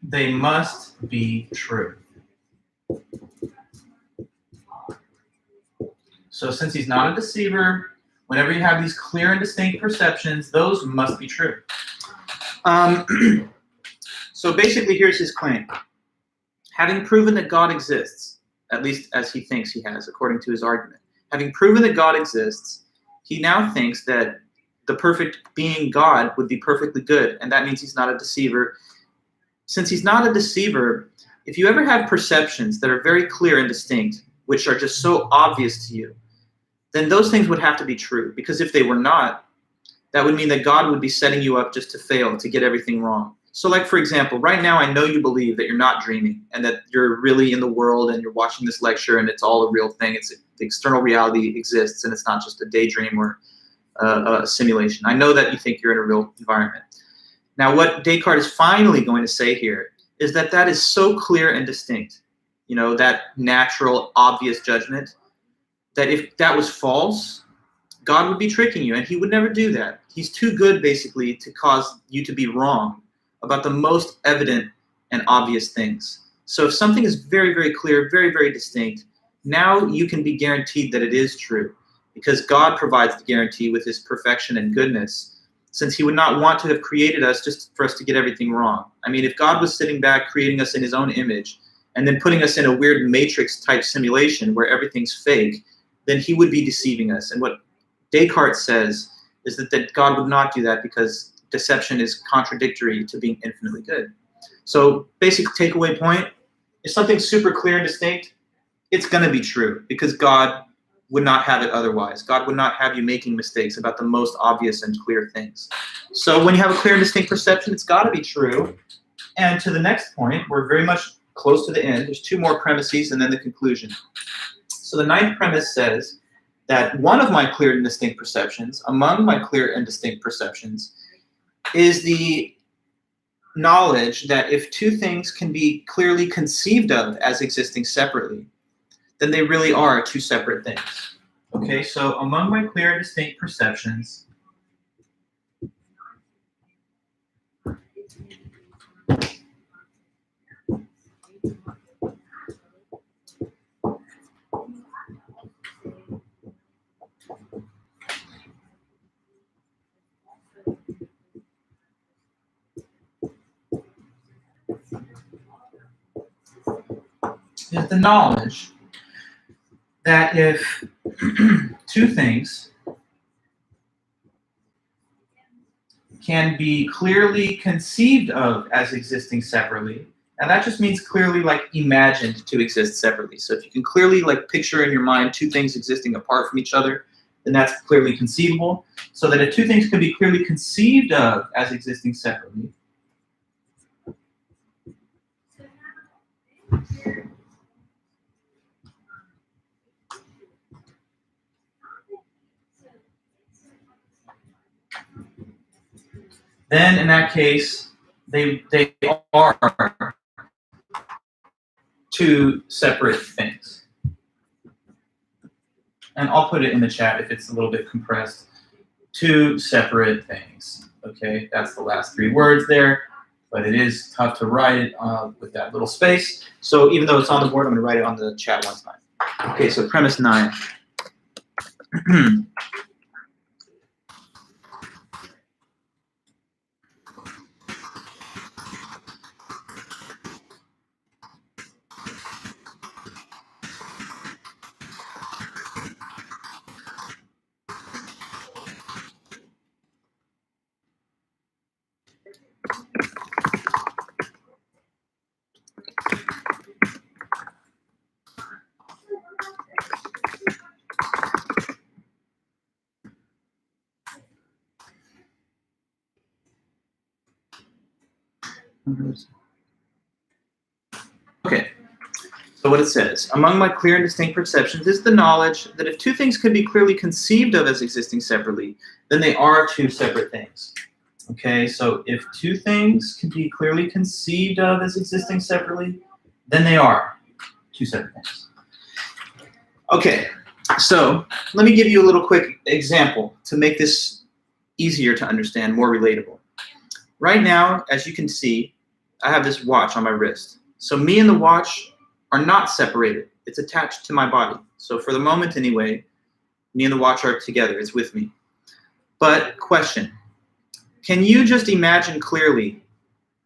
they must be true. So since he's not a deceiver, whenever you have these clear and distinct perceptions, those must be true. So basically, here's his claim. Having proven that God exists, at least as he thinks he has, according to his argument, having proven that God exists, he now thinks that the perfect being God would be perfectly good, and that means he's not a deceiver. Since he's not a deceiver, if you ever have perceptions that are very clear and distinct, which are just so obvious to you, then those things would have to be true. Because if they were not, that would mean that God would be setting you up just to fail, to get everything wrong. So like, for example, right now I know you believe that you're not dreaming and that you're really in the world and you're watching this lecture and it's all a real thing. The external reality exists and it's not just a daydream or a simulation. I know that you think you're in a real environment. Now, what Descartes is finally going to say here is that that is so clear and distinct, that natural, obvious judgment, that if that was false, God would be tricking you, and he would never do that. He's too good, basically, to cause you to be wrong about the most evident and obvious things. So if something is very, very clear, very, very distinct, now you can be guaranteed that it is true, because God provides the guarantee with his perfection and goodness, since he would not want to have created us just for us to get everything wrong. I mean, if God was sitting back, creating us in his own image, and then putting us in a weird matrix-type simulation where everything's fake, then he would be deceiving us. And what Descartes says is that God would not do that, because deception is contradictory to being infinitely good. So basic takeaway point, if something's super clear and distinct, it's going to be true, because God would not have it otherwise. God would not have you making mistakes about the most obvious and clear things. So when you have a clear and distinct perception, it's got to be true. And to the next point, we're very much close to the end. There's two more premises and then the conclusion. So the ninth premise says that one of my clear and distinct perceptions, among my clear and distinct perceptions, is the knowledge that if two things can be clearly conceived of as existing separately, then they really are two separate things. Okay, so among my clear and distinct perceptions, is the knowledge that if two things can be clearly conceived of as existing separately. And that just means clearly like imagined to exist separately. So if you can clearly like picture in your mind two things existing apart from each other, then that's clearly conceivable. So that if two things can be clearly conceived of as existing separately, then in that case, they are two separate things. And I'll put it in the chat if it's a little bit compressed. Two separate things. Okay, that's the last three words there, but it is tough to write it with that little space. So even though it's on the board, I'm going to write it on the chat one time. Okay, so premise 9. Okay, so what it says, among my clear and distinct perceptions is the knowledge that if two things can be clearly conceived of as existing separately, then they are two separate things. Okay, so if two things can be clearly conceived of as existing separately, then they are two separate things. Okay, so let me give you a little quick example to make this easier to understand, more relatable. Right now, as you can see, I have this watch on my wrist. So me and the watch are not separated. It's attached to my body. So for the moment anyway, me and the watch are together. It's with me. But question, can you just imagine clearly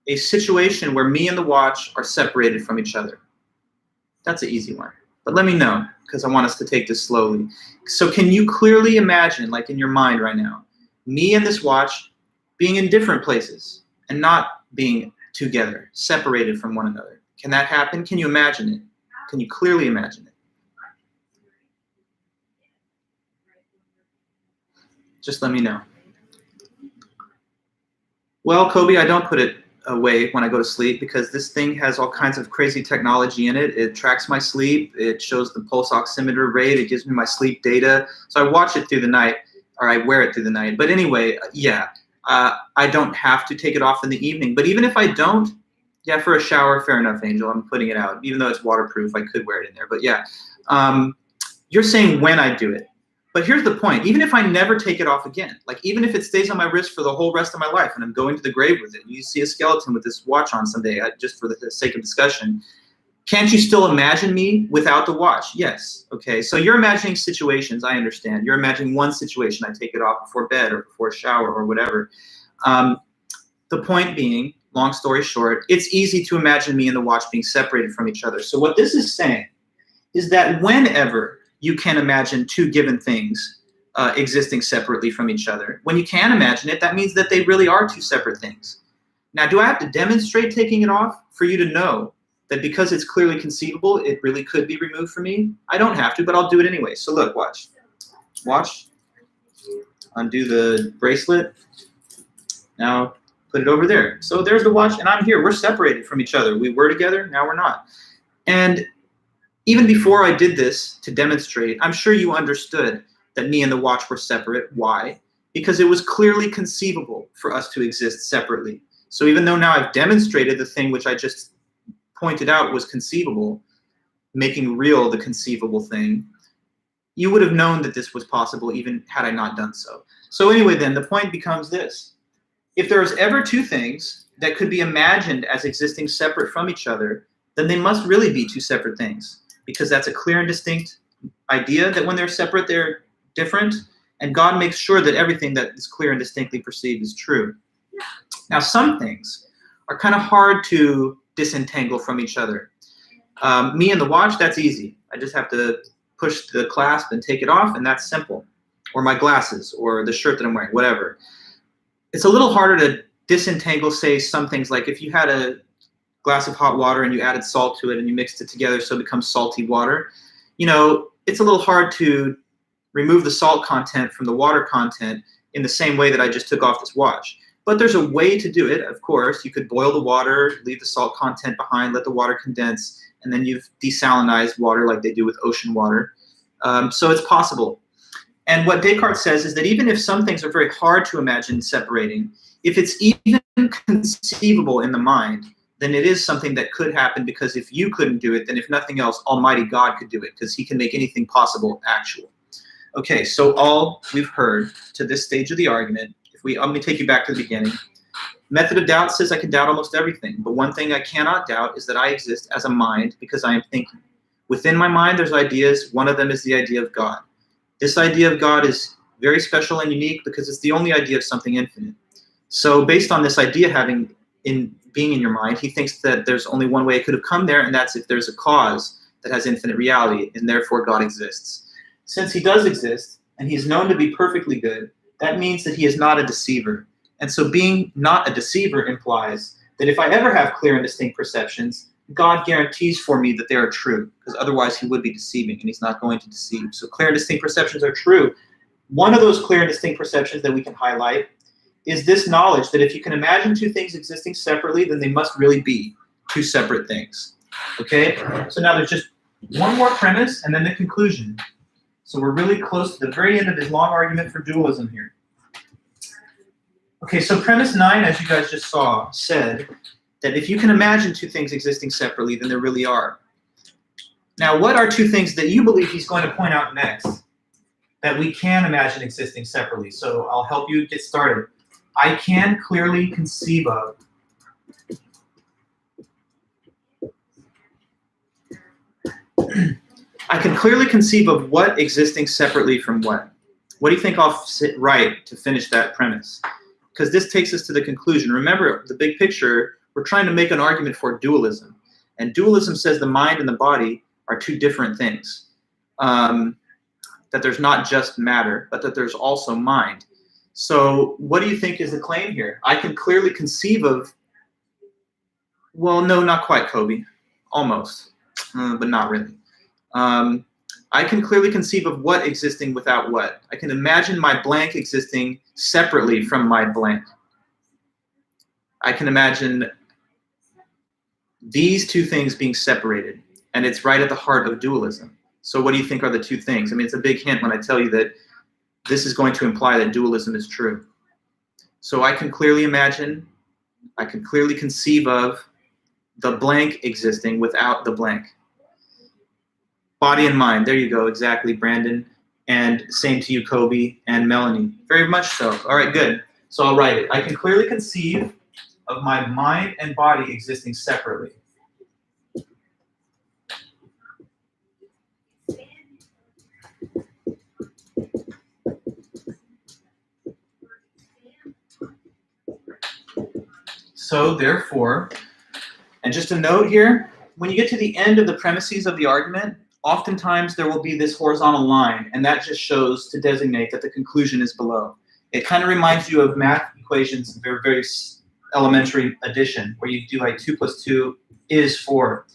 a situation where me and the watch are separated from each other? That's an easy one. But let me know, because I want us to take this slowly. So can you clearly imagine, like in your mind right now, me and this watch being in different places and not being together, separated from one another? Can that happen? Can you imagine it? Can you clearly imagine it? Just let me know. Well, Kobe, I don't put it away when I go to sleep because this thing has all kinds of crazy technology in it. It tracks my sleep. It shows the pulse oximeter rate. It gives me my sleep data. So I watch it through the night, or I wear it through the night. But anyway, yeah, I don't have to take it off in the evening. But even if I don't, yeah, for a shower, fair enough, Angel. I'm putting it out. Even though it's waterproof, I could wear it in there. But yeah, you're saying when I do it. But here's the point. Even if I never take it off again, like even if it stays on my wrist for the whole rest of my life and I'm going to the grave with it, you see a skeleton with this watch on someday, just for the sake of discussion, can't you still imagine me without the watch? Yes. Okay. So you're imagining situations. I understand. You're imagining one situation. I take it off before bed or before a shower or whatever. The point being, long story short, it's easy to imagine me and the watch being separated from each other. So what this is saying is that whenever you can imagine two given things existing separately from each other, when you can imagine it, that means that they really are two separate things. Now, do I have to demonstrate taking it off for you to know that because it's clearly conceivable, it really could be removed from me? I don't have to, but I'll do it anyway. So look, watch. Watch. Undo the bracelet. Now put it over there. So there's the watch, and I'm here. We're separated from each other. We were together, now we're not. And even before I did this to demonstrate, I'm sure you understood that me and the watch were separate. Why? Because it was clearly conceivable for us to exist separately. So even though now I've demonstrated the thing which I just pointed out was conceivable, making real the conceivable thing, you would have known that this was possible even had I not done so. So anyway, then the point becomes this. If there's ever two things that could be imagined as existing separate from each other, then they must really be two separate things, because that's a clear and distinct idea that when they're separate, they're different, and God makes sure that everything that is clear and distinctly perceived is true. Now, some things are kind of hard to disentangle from each other. Me and the watch, that's easy. I just have to push the clasp and take it off, and that's simple. Or my glasses, or the shirt that I'm wearing, whatever. it's a little harder to disentangle, say, some things like if you had a glass of hot water and you added salt to it and you mixed it together so it becomes salty water, you know, it's a little hard to remove the salt content from the water content in the same way that I just took off this watch. But there's a way to do it, of course. You could boil the water, leave the salt content behind, let the water condense, and then you've desalinized water like they do with ocean water. So it's possible. And what Descartes says is that even if some things are very hard to imagine separating, if it's even conceivable in the mind, then it is something that could happen, because if you couldn't do it, then if nothing else, Almighty God could do it, because he can make anything possible actual. Okay, so all we've heard to this stage of the argument, let me take you back to the beginning. Method of doubt says I can doubt almost everything, but one thing I cannot doubt is that I exist as a mind because I am thinking. Within my mind, there's ideas. One of them is the idea of God. This idea of God is very special and unique because it's the only idea of something infinite. So based on this idea being in your mind, he thinks that there's only one way it could have come there, and that's if there's a cause that has infinite reality, and therefore God exists. Since he does exist, and he is known to be perfectly good, that means that he is not a deceiver. And so being not a deceiver implies that if I ever have clear and distinct perceptions, God guarantees for me that they are true, because otherwise he would be deceiving, and he's not going to deceive. So clear and distinct perceptions are true. One of those clear and distinct perceptions that we can highlight is this knowledge that if you can imagine two things existing separately, then they must really be two separate things. Okay? So now there's just one more premise and then the conclusion. So we're really close to the very end of his long argument for dualism here. Okay, so premise 9, as you guys just saw, said that if you can imagine two things existing separately, then there really are. Now, what are two things that you believe he's going to point out next that we can imagine existing separately? So I'll help you get started. I can clearly conceive of what existing separately from what. What do you think I'll write to finish that premise? Because this takes us to the conclusion. Remember, the big picture, we're trying to make an argument for dualism. And dualism says the mind and the body are two different things. That there's not just matter, but that there's also mind. So what do you think is the claim here? I can clearly conceive of, well, no, not quite, Kobe. Almost, but not really. I can clearly conceive of what existing without what. I can imagine my blank existing separately from my blank. I can imagine these two things being separated, and it's right at the heart of dualism. So what do you think are the two things? I mean, it's a big hint when I tell you that this is going to imply that dualism is true. So I can clearly imagine, I can clearly conceive of the blank existing without the blank. Body and mind, there you go, exactly, Brandon. And same to you, Kobe and Melanie. Very much so. All right, good. So I'll write it. I can clearly conceive of my mind and body existing separately. So therefore, and just a note here, when you get to the end of the premises of the argument, oftentimes there will be this horizontal line, and that just shows to designate that the conclusion is below. It kind of reminds you of math equations, very, very elementary addition, where you do like 2 + 2 is 4.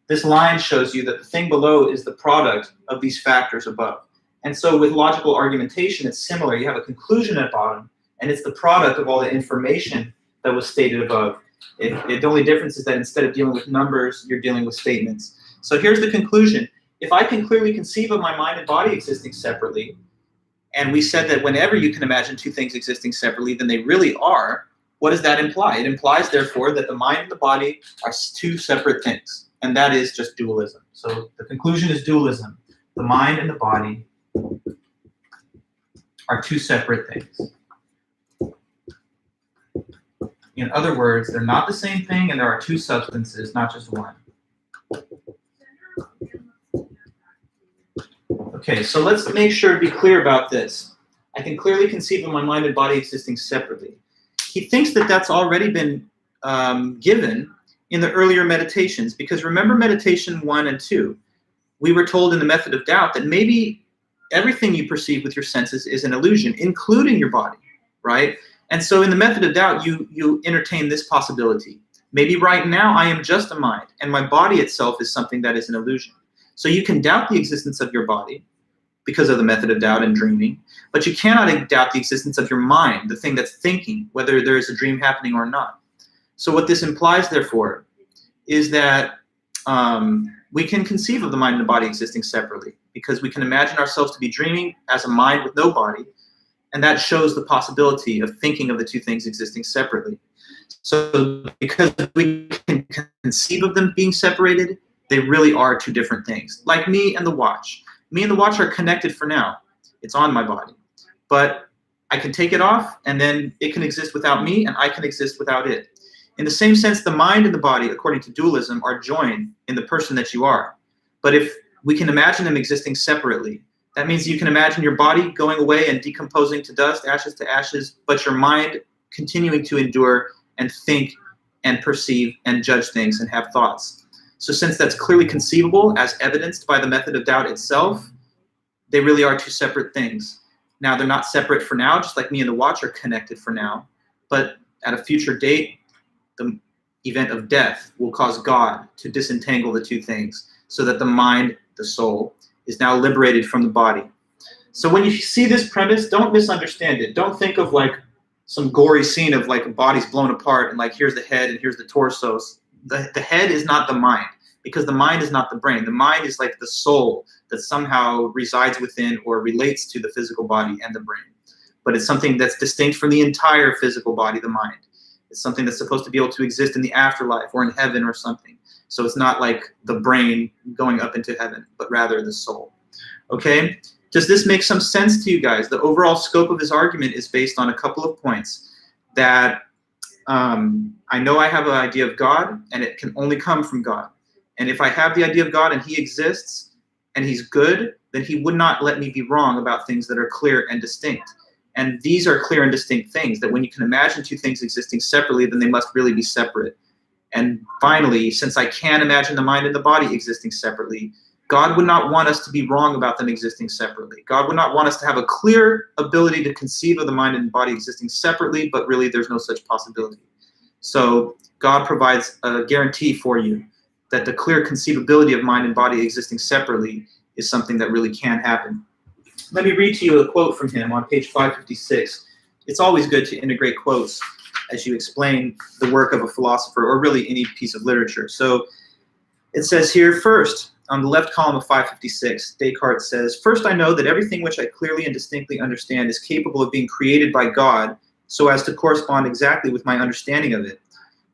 This line shows you that the thing below is the product of these factors above. And so with logical argumentation, it's similar. You have a conclusion at bottom, and it's the product of all the information that was stated above. The only difference is that instead of dealing with numbers, you're dealing with statements. So here's the conclusion. If I can clearly conceive of my mind and body existing separately, and we said that whenever you can imagine two things existing separately, then they really are, what does that imply? It implies, therefore, that the mind and the body are two separate things, and that is just dualism. So the conclusion is dualism. The mind and the body are two separate things. In other words, they're not the same thing, and there are two substances, not just one. Okay, so let's make sure to be clear about this. I can clearly conceive of my mind and body existing separately. He thinks that that's already been given in the earlier meditations, because remember meditation 1 and 2. We were told in the method of doubt that maybe everything you perceive with your senses is an illusion, including your body, right? And so in the method of doubt, you entertain this possibility. Maybe right now I am just a mind, and my body itself is something that is an illusion. So you can doubt the existence of your body because of the method of doubt and dreaming, but you cannot doubt the existence of your mind, the thing that's thinking, whether there is a dream happening or not. So what this implies, therefore, is that we can conceive of the mind and the body existing separately, because we can imagine ourselves to be dreaming as a mind with no body, and that shows the possibility of thinking of the two things existing separately. So because we can conceive of them being separated, they really are two different things. Like me and the watch. Me and the watch are connected for now. It's on my body. But I can take it off, and then it can exist without me, and I can exist without it. In the same sense, the mind and the body, according to dualism, are joined in the person that you are. But if we can imagine them existing separately, that means you can imagine your body going away and decomposing to dust, ashes to ashes, but your mind continuing to endure and think and perceive and judge things and have thoughts. So since that's clearly conceivable, as evidenced by the method of doubt itself, they really are two separate things. Now, they're not separate for now, just like me and the watch are connected for now, but at a future date, the event of death will cause God to disentangle the two things so that the mind, the soul, is now liberated from the body. So when you see this premise, don't misunderstand it. Don't think of like some gory scene of like a body's blown apart and like here's the head and here's the torso. The head is not the mind, because the mind is not the brain. The mind is like the soul that somehow resides within or relates to the physical body and the brain. But it's something that's distinct from the entire physical body, the mind. It's something that's supposed to be able to exist in the afterlife or in heaven or something. So it's not like the brain going up into heaven, but rather the soul. Okay? Does this make some sense to you guys? The overall scope of his argument is based on a couple of points. That I know I have an idea of God, and it can only come from God. And if I have the idea of God and he exists and he's good, then he would not let me be wrong about things that are clear and distinct. And these are clear and distinct things, that when you can imagine two things existing separately, then they must really be separate. And finally, since I can imagine the mind and the body existing separately, God would not want us to be wrong about them existing separately. God would not want us to have a clear ability to conceive of the mind and body existing separately, but really there's no such possibility. So God provides a guarantee for you that the clear conceivability of mind and body existing separately is something that really can happen. Let me read to you a quote from him on page 556. It's always good to integrate quotes as you explain the work of a philosopher or really any piece of literature. So it says here, first, on the left column of 556, Descartes says, "First I know that everything which I clearly and distinctly understand is capable of being created by God so as to correspond exactly with my understanding of it.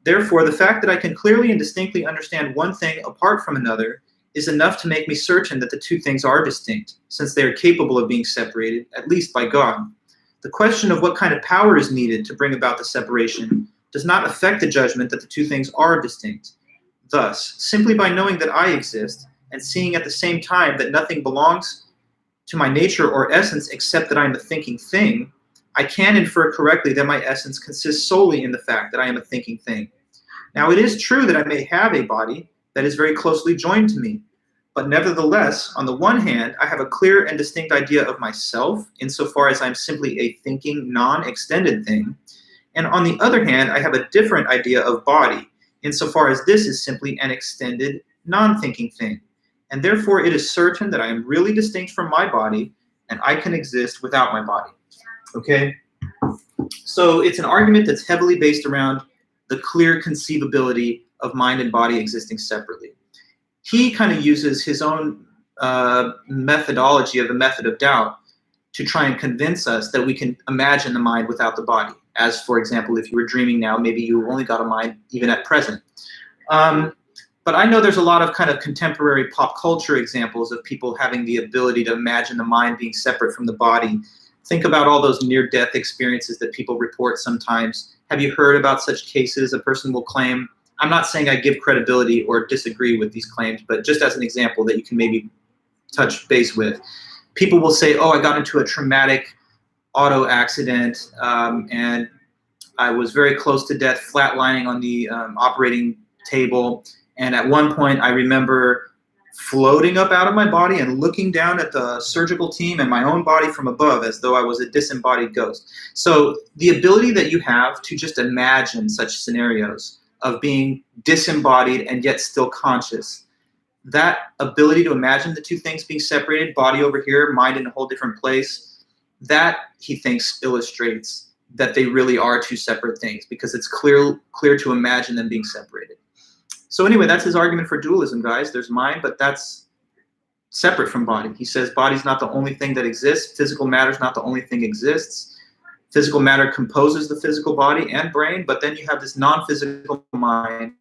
Therefore, the fact that I can clearly and distinctly understand one thing apart from another is enough to make me certain that the two things are distinct, since they are capable of being separated, at least by God. The question of what kind of power is needed to bring about the separation does not affect the judgment that the two things are distinct. Thus, simply by knowing that I exist, and seeing at the same time that nothing belongs to my nature or essence except that I am a thinking thing, I can infer correctly that my essence consists solely in the fact that I am a thinking thing. Now, it is true that I may have a body that is very closely joined to me, but nevertheless, on the one hand, I have a clear and distinct idea of myself, insofar as I'm simply a thinking, non-extended thing, and on the other hand, I have a different idea of body, insofar as this is simply an extended, non-thinking thing. And therefore, it is certain that I am really distinct from my body, and I can exist without my body." Okay? So it's an argument that's heavily based around the clear conceivability of mind and body existing separately. He kind of uses his own methodology of the method of doubt to try and convince us that we can imagine the mind without the body. As, for example, if you were dreaming now, maybe you only got a mind even at present. But I know there's a lot of kind of contemporary pop culture examples of people having the ability to imagine the mind being separate from the body. Think about all those near-death experiences that people report sometimes. Have you heard about such cases? A person will claim, I'm not saying I give credibility or disagree with these claims, but just as an example that you can maybe touch base with. People will say, oh, I got into a traumatic auto accident and I was very close to death, flatlining on the operating table. And at one point, I remember floating up out of my body and looking down at the surgical team and my own body from above as though I was a disembodied ghost. So the ability that you have to just imagine such scenarios of being disembodied and yet still conscious, that ability to imagine the two things being separated, body over here, mind in a whole different place, that he thinks illustrates that they really are two separate things, because it's clear to imagine them being separated. So anyway, that's his argument for dualism, guys. There's mind, but that's separate from body. He says body's not the only thing that exists. Physical matter's not the only thing exists. Physical matter composes the physical body and brain, but then you have this non-physical mind,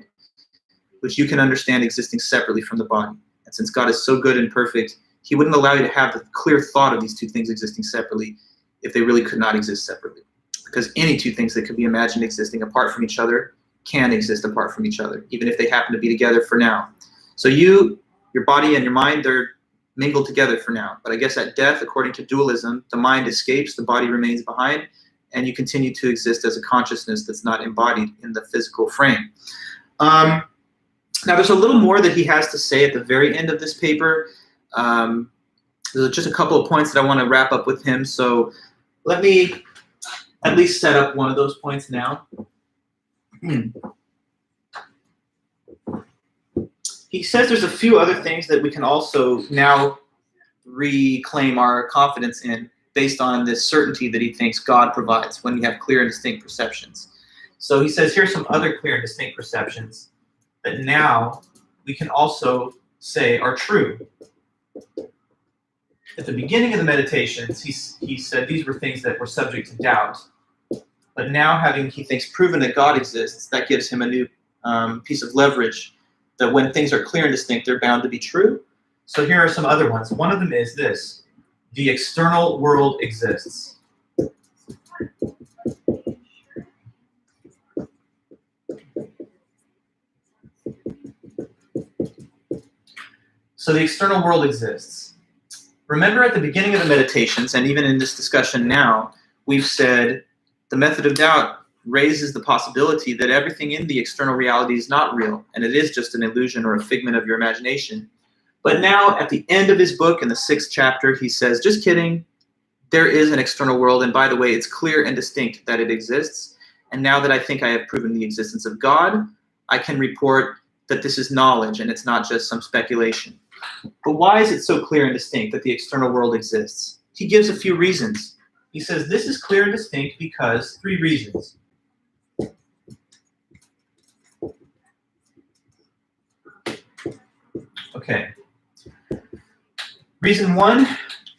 which you can understand existing separately from the body. And since God is so good and perfect, he wouldn't allow you to have the clear thought of these two things existing separately if they really could not exist separately. Because any two things that could be imagined existing apart from each other can exist apart from each other, even if they happen to be together for now. So your body and your mind, they're mingled together for now. But I guess at death, according to dualism, the mind escapes, the body remains behind, and you continue to exist as a consciousness that's not embodied in the physical frame. Now, there's a little more that he has to say at the very end of this paper. There's just a couple of points that I want to wrap up with him. So let me at least set up one of those points now. He says there's a few other things that we can also now reclaim our confidence in based on this certainty that he thinks God provides when we have clear and distinct perceptions. So he says here's some other clear and distinct perceptions that now we can also say are true. At the beginning of the meditations, he said these were things that were subject to doubt. But now, having, he thinks, proven that God exists, that gives him a new piece of leverage, that when things are clear and distinct, they're bound to be true. So here are some other ones. One of them is this: the external world exists. So the external world exists. Remember at the beginning of the meditations, and even in this discussion now, we've said the method of doubt raises the possibility that everything in the external reality is not real, and it is just an illusion or a figment of your imagination. But now, at the end of his book, in the 6th chapter, he says, just kidding, there is an external world, and by the way, it's clear and distinct that it exists. And now that I think I have proven the existence of God, I can report that this is knowledge, and it's not just some speculation. But why is it so clear and distinct that the external world exists? He gives a few reasons. He says this is clear and distinct because 3 reasons. Okay. Reason 1,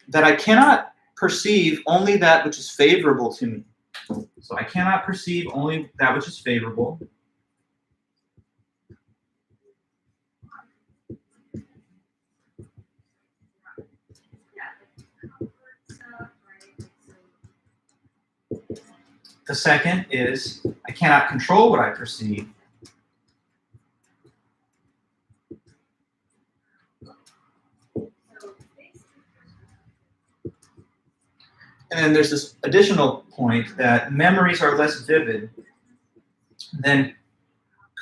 that I cannot perceive only that which is favorable to me. So I cannot perceive only that which is favorable. The second is I cannot control what I perceive. And then there's this additional point that memories are less vivid than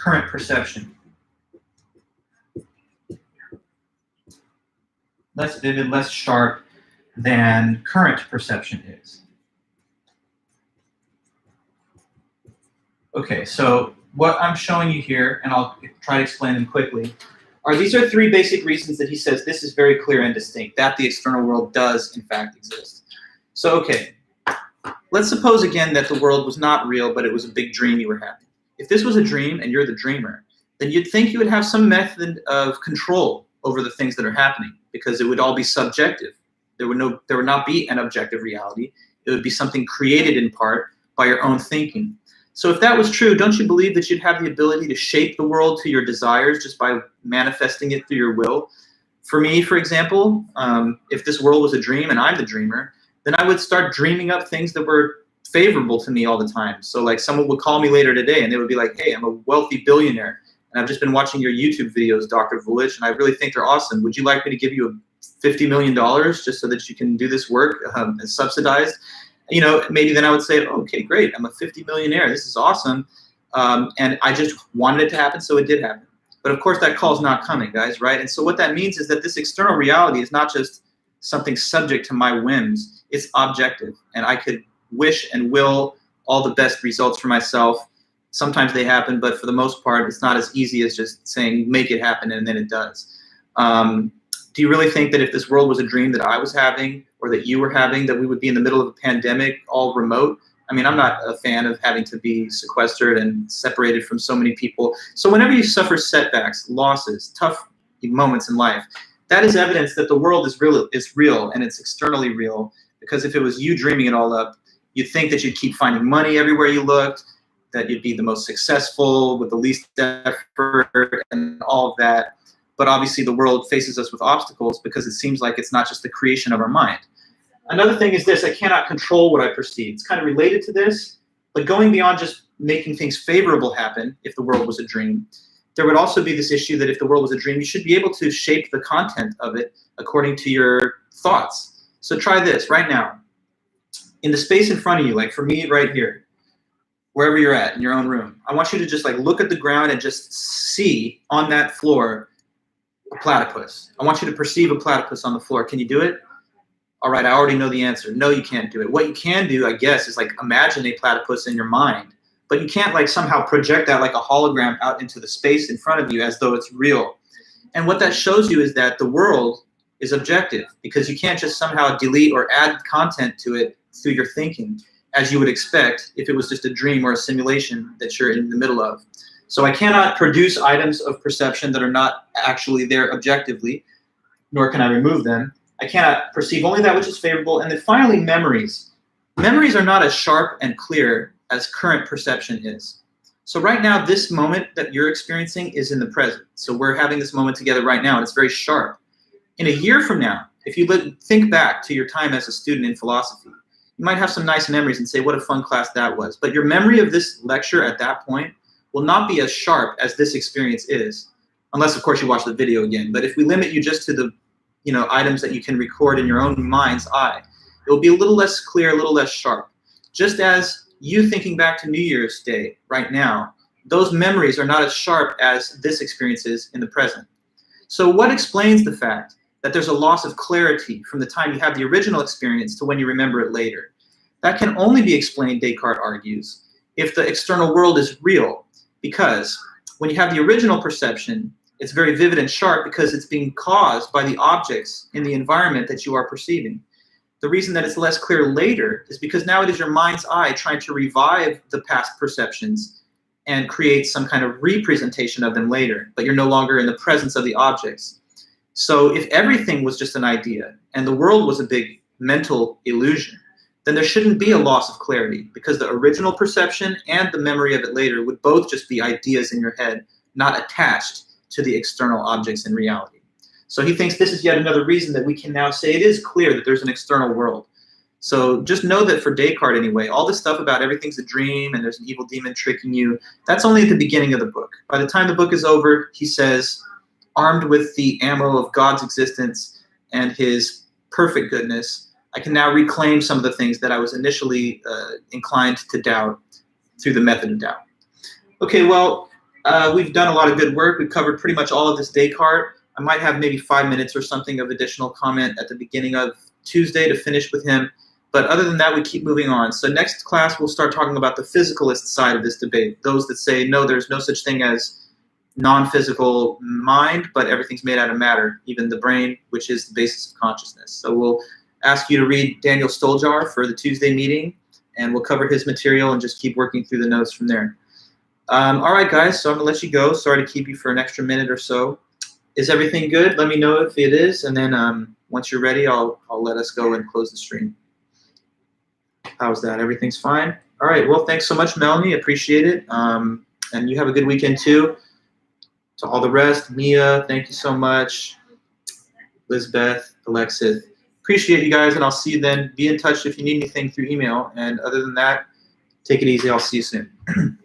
current perception. Less vivid, less sharp than current perception is. Okay, so what I'm showing you here, and I'll try to explain them quickly, these are 3 basic reasons that he says this is very clear and distinct, that the external world does in fact exist. So, okay, let's suppose again that the world was not real, but it was a big dream you were having. If this was a dream and you're the dreamer, then you'd think you would have some method of control over the things that are happening, because it would all be subjective. There would not be an objective reality. It would be something created in part by your own thinking. So if that was true, don't you believe that you'd have the ability to shape the world to your desires just by manifesting it through your will? For me, for example, if this world was a dream and I'm the dreamer, then I would start dreaming up things that were favorable to me all the time. So like someone would call me later today and they would be like, hey, I'm a wealthy billionaire and I've just been watching your YouTube videos, Dr. Vulich, and I really think they're awesome. Would you like me to give you $50 million just so that you can do this work subsidized? You know, maybe then I would say, okay, great, I'm a 50 millionaire. This is awesome. And I just wanted it to happen, so it did happen. But of course, that call's not coming, guys, right? And so what that means is that this external reality is not just something subject to my whims. It's objective, and I could wish and will all the best results for myself. Sometimes they happen, but for the most part, it's not as easy as just saying, make it happen, and then it does. Do you really think that if this world was a dream that I was having or that you were having, that we would be in the middle of a pandemic, all remote? I mean, I'm not a fan of having to be sequestered and separated from so many people. So whenever you suffer setbacks, losses, tough moments in life, that is evidence that the world is real, and it's externally real. Because if it was you dreaming it all up, you'd think that you'd keep finding money everywhere you looked, that you'd be the most successful with the least effort and all of that. But obviously the world faces us with obstacles because it seems like it's not just the creation of our mind. Another thing is this: I cannot control what I perceive. It's kind of related to this, but going beyond just making things favorable happen, if the world was a dream, there would also be this issue that if the world was a dream, you should be able to shape the content of it according to your thoughts. So try this right now. In the space in front of you, like for me right here, wherever you're at in your own room, I want you to just like look at the ground and just see on that floor a platypus. I want you to perceive a platypus on the floor. Can you do it? All right, I already know the answer. No, you can't do it. What you can do, I guess, is like imagine a platypus in your mind, but you can't like somehow project that like a hologram out into the space in front of you as though it's real. And what that shows you is that the world is objective, because you can't just somehow delete or add content to it through your thinking as you would expect if it was just a dream or a simulation that you're in the middle of. So I cannot produce items of perception that are not actually there objectively, nor can I remove them. I cannot perceive only that which is favorable. And then finally, memories. Memories are not as sharp and clear as current perception is. So right now, this moment that you're experiencing is in the present. So we're having this moment together right now, and it's very sharp. In a year from now, if you think back to your time as a student in philosophy, you might have some nice memories and say, what a fun class that was. But your memory of this lecture at that point will not be as sharp as this experience is, unless, of course, you watch the video again. But if we limit you just to the items that you can record in your own mind's eye, it will be a little less clear, a little less sharp. Just as you thinking back to New Year's Day right now, those memories are not as sharp as this experience is in the present. So what explains the fact that there's a loss of clarity from the time you have the original experience to when you remember it later? That can only be explained, Descartes argues, if the external world is real, because when you have the original perception, it's very vivid and sharp because it's being caused by the objects in the environment that you are perceiving. The reason that it's less clear later is because now it is your mind's eye trying to revive the past perceptions and create some kind of representation of them later, but you're no longer in the presence of the objects. So if everything was just an idea and the world was a big mental illusion, then there shouldn't be a loss of clarity, because the original perception and the memory of it later would both just be ideas in your head, not attached to the external objects in reality. So he thinks this is yet another reason that we can now say it is clear that there's an external world. So just know that for Descartes anyway, all this stuff about everything's a dream and there's an evil demon tricking you, that's only at the beginning of the book. By the time the book is over, he says, armed with the ammo of God's existence and his perfect goodness, I can now reclaim some of the things that I was initially inclined to doubt through the method of doubt. Okay, well, we've done a lot of good work. We've covered pretty much all of this Descartes. I might have maybe 5 minutes or something of additional comment at the beginning of Tuesday to finish with him. But other than that, we keep moving on. So next class, we'll start talking about the physicalist side of this debate. Those that say, no, there's no such thing as non-physical mind, but everything's made out of matter, even the brain, which is the basis of consciousness. So we'll ask you to read Daniel Stoljar for the Tuesday meeting, and we'll cover his material and just keep working through the notes from there. All right, guys, so I'm going to let you go. Sorry to keep you for an extra minute or so. Is everything good? Let me know if it is, and then once you're ready, I'll let us go and close the stream. How's that? Everything's fine? All right, well, thanks so much, Melanie. Appreciate it. And you have a good weekend, too. To all the rest, Mia, thank you so much. Lizbeth, Alexis. Appreciate you guys, and I'll see you then. Be in touch if you need anything through email. And other than that, take it easy. I'll see you soon.